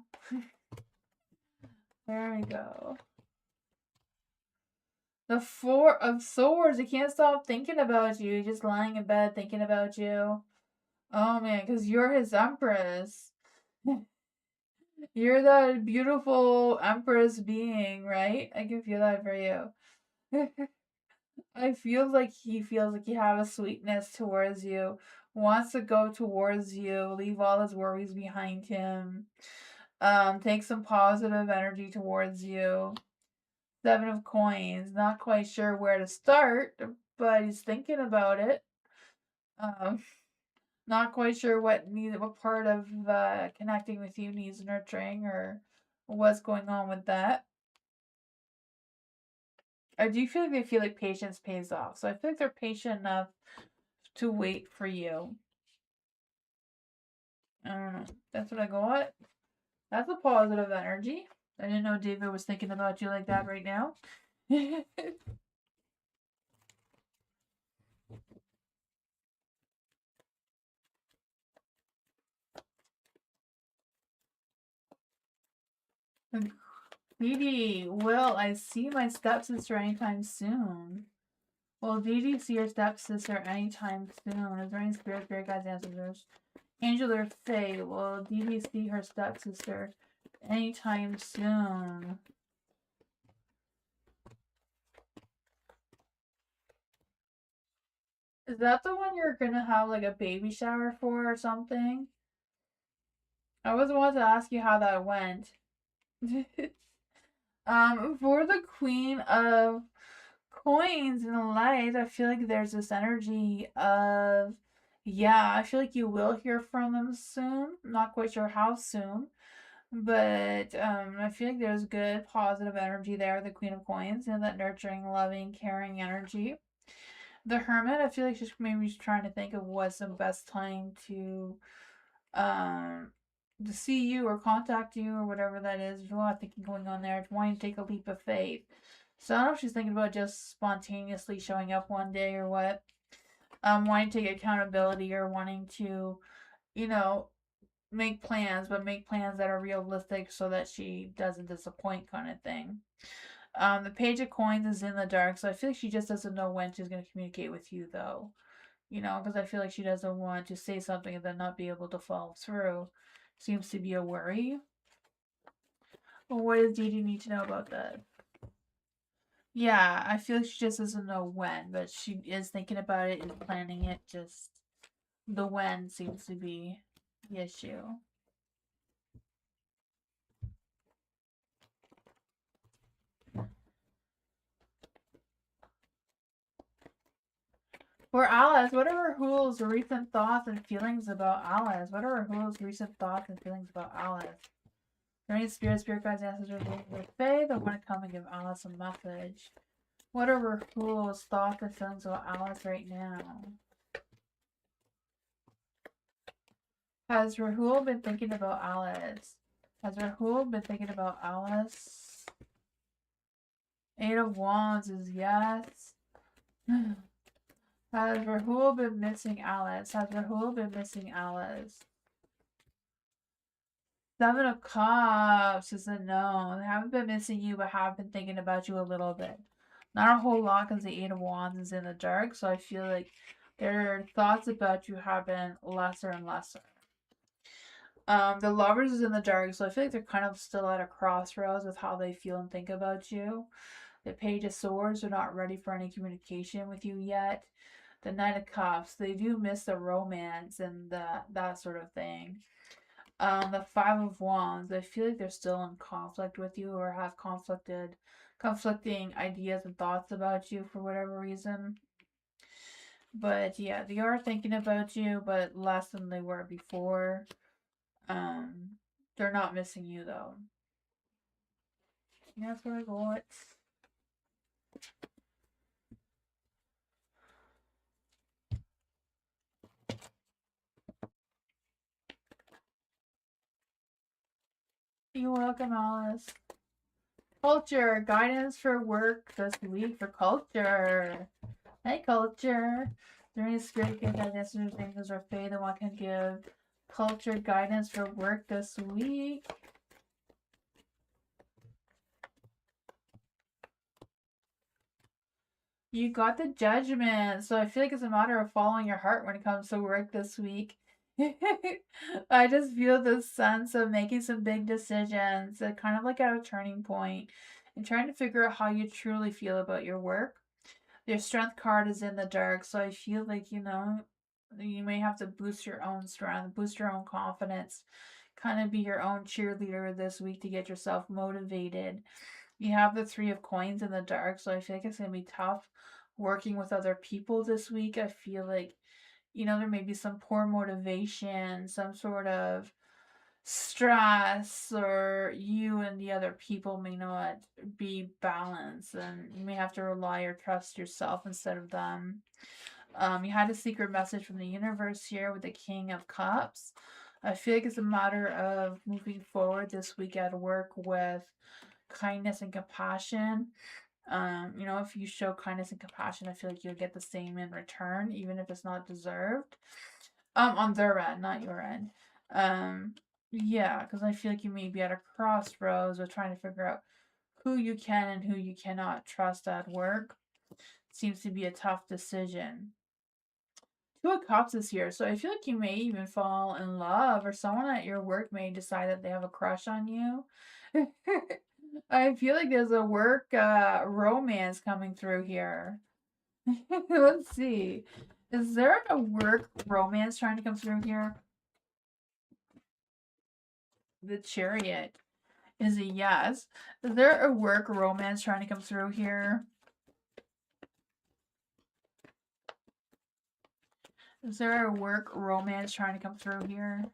There we go. The Four of Swords. He can't stop thinking about you. Just lying in bed thinking about you. Oh man, because you're his empress. You're that beautiful empress being, right? I can feel that for you. I feel like he feels like you have a sweetness towards you, wants to go towards you, leave all his worries behind him, take some positive energy towards you. Seven of Coins, not quite sure where to start, but he's thinking about it. Um, not quite sure what part of connecting with you needs nurturing or what's going on with that. I do feel like they feel like patience pays off. So I feel like they're patient enough to wait for you. I don't know. That's what I got. That's a positive energy. I didn't know David was thinking about you like that right now. Dee will I see my stepsister anytime soon? Will Dee see your stepsister anytime soon? Is there any spirit guides, ancestors? Angel or Fae, will Dee see her stepsister anytime soon? Is that the one you're gonna have like a baby shower for or something? I always wanted to ask you how that went. For the Queen of Coins in the light, I feel like there's this energy of, yeah, I feel like you will hear from them soon. Not quite sure how soon, but I feel like there's good positive energy there. The Queen of Coins, that nurturing, loving, caring energy. The Hermit, I feel like she's maybe trying to think of what's the best time um to see you or contact you or whatever that is. There's a lot of thinking going on there. It's wanting to take a leap of faith. So I don't know if she's thinking about just spontaneously showing up one day or what. Wanting to take accountability or wanting to, you know, make plans, but make plans that are realistic so that she doesn't disappoint, kind of thing. The Page of Coins is in the dark, so I feel like she just doesn't know when she's going to communicate with you, though. Because I feel like she doesn't want to say something and then not be able to follow through. Seems to be a worry. Well, what does Dee Dee need to know about that? Yeah, I feel like she just doesn't know when, but she is thinking about it and planning it. Just the when seems to be the issue. For Alice, what are Rahul's recent thoughts and feelings about Alice? What are Rahul's recent thoughts and feelings about Alice? Are there any spirit guides, ancestors, or Fae that want to come and give Alice a message? What are Rahul's thoughts and feelings about Alice right now? Has Rahul been thinking about Alice? Has Rahul been thinking about Alice? Eight of Wands is yes. Has Rahul been missing Alice? Has Rahul been missing Alice? Seven of Cups is a no. They haven't been missing you, but have been thinking about you a little bit. Not a whole lot because the Eight of Wands is in the dark, so I feel like their thoughts about you have been lesser and lesser. The Lovers is in the dark, so I feel like they're kind of still at a crossroads with how they feel and think about you. The Page of Swords are not ready for any communication with you yet. The Knight of Cups, they do miss the romance and that sort of thing. The Five of Wands, I feel like they're still in conflict with you or have conflicting ideas and thoughts about you for whatever reason. But yeah, they are thinking about you, but less than they were before. They're not missing you though. That's what I got. You're welcome, Alice. Culture. Guidance for work this week for culture. Hey, culture. Is there any spirit guide that answers things or faith that one can give culture guidance for work this week? You got the Judgment, so I feel like it's a matter of following your heart when it comes to work this week. I just feel this sense of making some big decisions, kind of like at a turning point, and trying to figure out how you truly feel about your work. Your strength card is in the dark, so I feel like, you may have to boost your own strength, boost your own confidence, kind of be your own cheerleader this week to get yourself motivated. You have the Three of Coins in the dark, so I feel like it's going to be tough working with other people this week. I feel like, there may be some poor motivation, some sort of stress, or you and the other people may not be balanced, and you may have to rely or trust yourself instead of them. You had a secret message from the universe here with the King of Cups. I feel like it's a matter of moving forward this week at work with kindness and compassion. If you show kindness and compassion, I feel like you'll get the same in return, even if it's not deserved. On their end, not your end. Yeah, because I feel like you may be at a crossroads of trying to figure out who you can and who you cannot trust at work. Seems to be a tough decision. Two of Cups is here, so I feel like you may even fall in love, or someone at your work may decide that they have a crush on you. I feel like there's a work romance coming through here. Let's see. Is there a work romance trying to come through here? The Chariot is a yes. Is there a work romance trying to come through here? Is there a work romance trying to come through here?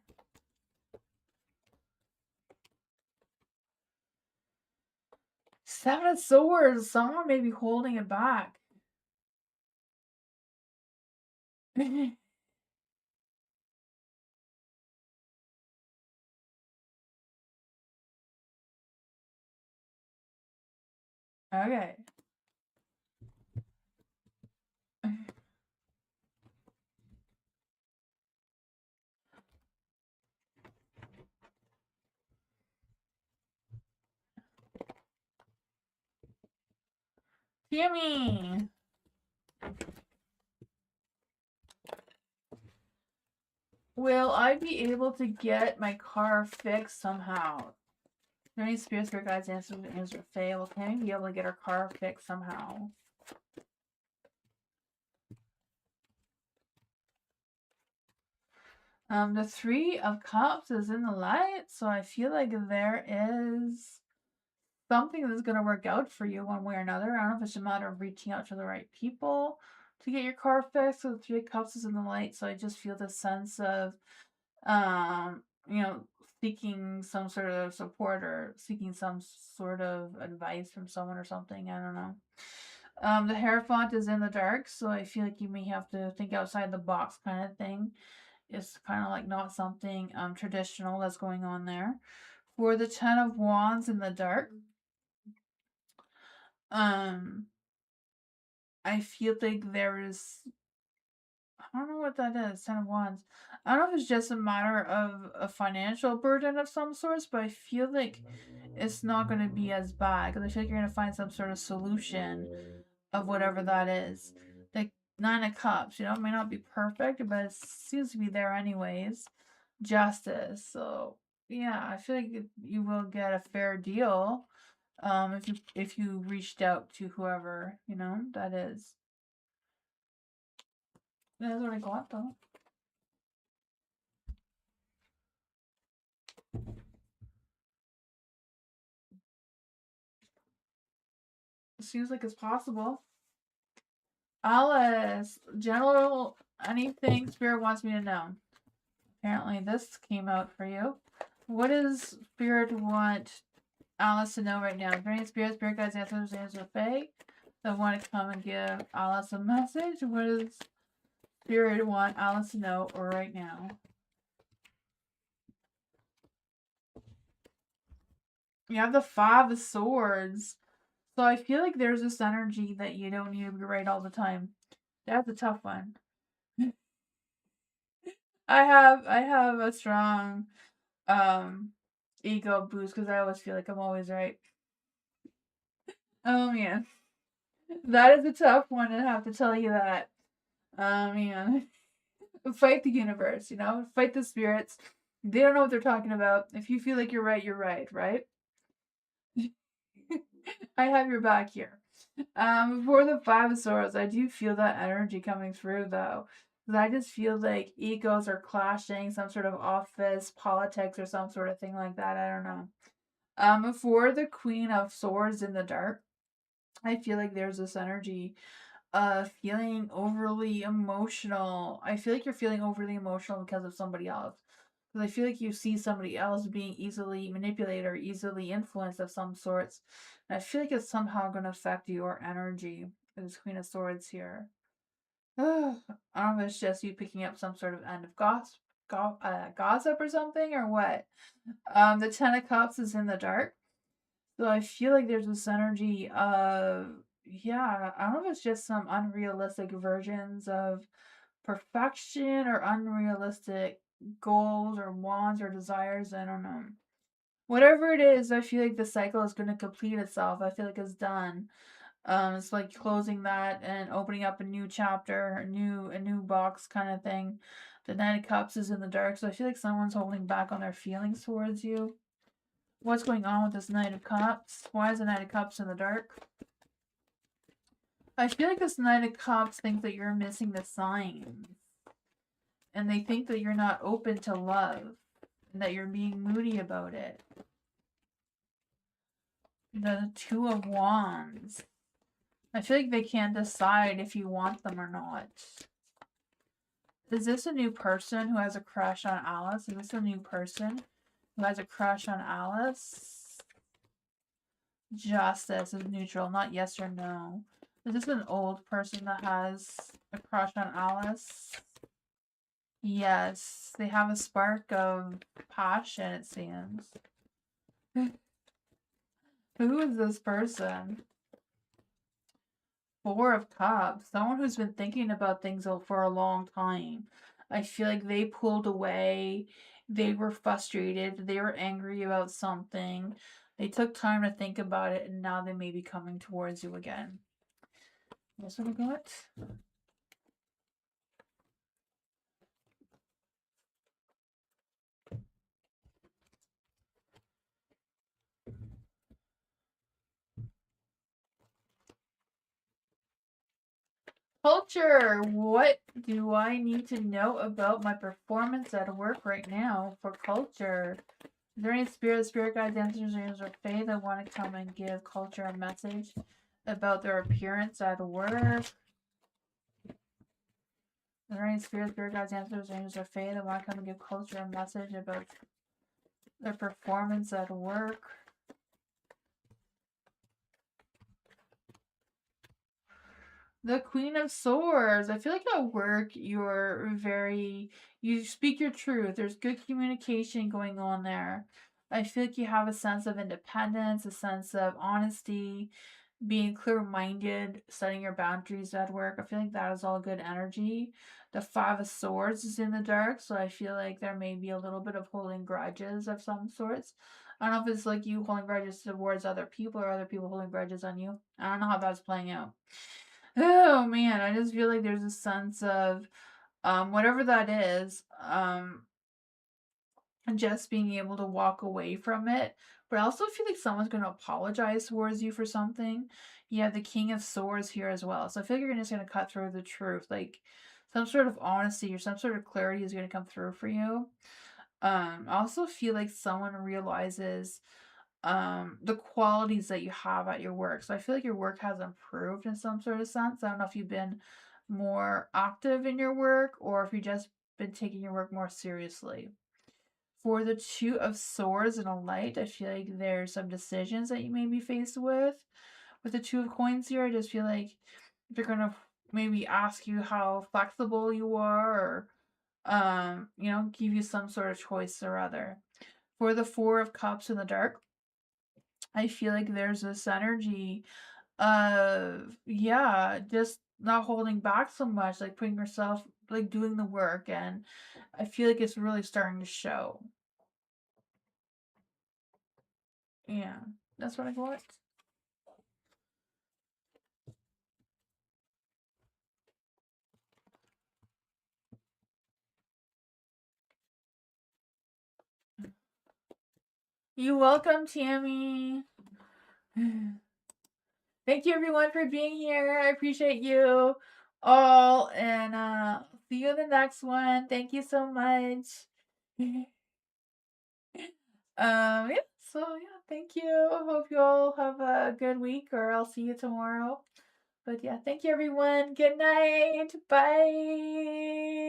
Seven of Swords. Someone may be holding it back. Okay. Tammy! Will I be able to get my car fixed somehow? Are there any spirits, spirit guides, answers, or fail? Will Tammy be able to get her car fixed somehow? The Three of Cups is in the light, so I feel like there is something that's going to work out for you one way or another. I don't know if it's a matter of reaching out to the right people to get your car fixed. So the Three of Cups is in the light, so I just feel the sense of, um, seeking some sort of support or seeking some sort of advice from someone or something. I don't know. The Hierophant is in the dark, so I feel like you may have to think outside the box kind of thing. It's kind of like not something traditional that's going on there. For the Ten of Wands in the dark, I feel like there is, I don't know what that is, Ten of Wands. I don't know if it's just a matter of a financial burden of some sorts, but I feel like it's not going to be as bad because I feel like you're going to find some sort of solution of whatever that is. The Nine of Cups, it may not be perfect, but it seems to be there anyways. Justice. So yeah, I feel like you will get a fair deal, if you reached out to whoever that is. That's what I got though. It seems like it's possible. Alice, general, anything Spirit wants me to know. Apparently, this came out for you. What does Spirit want Alice to know right now? Is there any spirit guides, answers, or fae that want to come and give Alice a message? What does Spirit want Alice to know right now? You have the Five of Swords. So I feel like there's this energy that you don't need to be right all the time. That's a tough one. I have a strong um ego boost because I always feel like I'm always right. Oh man. That is a tough one, I have to tell you that. Man. Fight the universe, you know? Fight the spirits. They don't know what they're talking about. If you feel like you're right, right? I have your back here. For the Five of Swords, I do feel that energy coming through though. 'Cause I just feel like egos are clashing, some sort of office politics or some sort of thing like that. I don't know. For the Queen of Swords in the dark, I feel like there's this energy feeling overly emotional. I feel like you're feeling overly emotional because of somebody else. Because I feel like you see somebody else being easily manipulated or easily influenced of some sorts. And I feel like it's somehow going to affect your energy. There's Queen of Swords here. I don't know if it's just you picking up some sort of end of gossip or something or what. The Ten of Cups is in the dark. So I feel like there's this energy of, yeah, I don't know if it's just some unrealistic versions of perfection or unrealistic goals or wants or desires. I don't know. Whatever it is, I feel like the cycle is going to complete itself. I feel like it's done. It's like closing that and opening up a new chapter, a new box kind of thing. The Knight of Cups is in the dark, so I feel like someone's holding back on their feelings towards you. What's going on with this Knight of Cups? Why is the Knight of Cups in the dark? I feel like this Knight of Cups thinks that you're missing the signs. And they think that you're not open to love. And that you're being moody about it. The Two of Wands. I feel like they can't decide if you want them or not. Is this a new person who has a crush on Alice? Is this a new person who has a crush on Alice? Justice is neutral, not yes or no. Is this an old person that has a crush on Alice? Yes, they have a spark of passion, it seems. Who is this person? Four of Cups. Someone who's been thinking about things for a long time. I feel like they pulled away. They were frustrated. They were angry about something. They took time to think about it, and now they may be coming towards you again. That's what I got. Culture. What do I need to know about my performance at work right now for culture? Is there any spirit guides, ancestors, or fae that want to come and give culture a message about their appearance at work? Is there any spirit guides, ancestors, or fae that want to come and give culture a message about their performance at work? The Queen of Swords. I feel like at work you speak your truth. There's good communication going on there. I feel like you have a sense of independence, a sense of honesty, being clear-minded, setting your boundaries at work. I feel like that is all good energy. The Five of Swords is in the dark, so I feel like there may be a little bit of holding grudges of some sorts. I don't know if it's like you holding grudges towards other people or other people holding grudges on you. I don't know how that's playing out. Oh man, I just feel like there's a sense of whatever that is, just being able to walk away from it. But I also feel like someone's going to apologize towards you for something. You have the King of Swords here as well. So I feel like you're just going to cut through the truth. Like some sort of honesty or some sort of clarity is going to come through for you. I also feel like someone realizes the qualities that you have at your work. So I feel like your work has improved in some sort of sense. I don't know if you've been more active in your work or if you've just been taking your work more seriously. For the Two of Swords and a Light, I feel like there's some decisions that you may be faced with. With the Two of Coins here, I just feel like they're gonna maybe ask you how flexible you are or give you some sort of choice or other. For the Four of Cups in the dark, I feel like there's this energy of, yeah, just not holding back so much, like putting yourself, like doing the work. And I feel like it's really starting to show. Yeah, that's what I got. You're welcome, Tammy. Thank you everyone for being here. I appreciate you all, and see you in the next one. Thank you so much. Yeah, so yeah, thank you. Hope you all have a good week, or I'll see you tomorrow. But yeah, thank you everyone. Good night. Bye.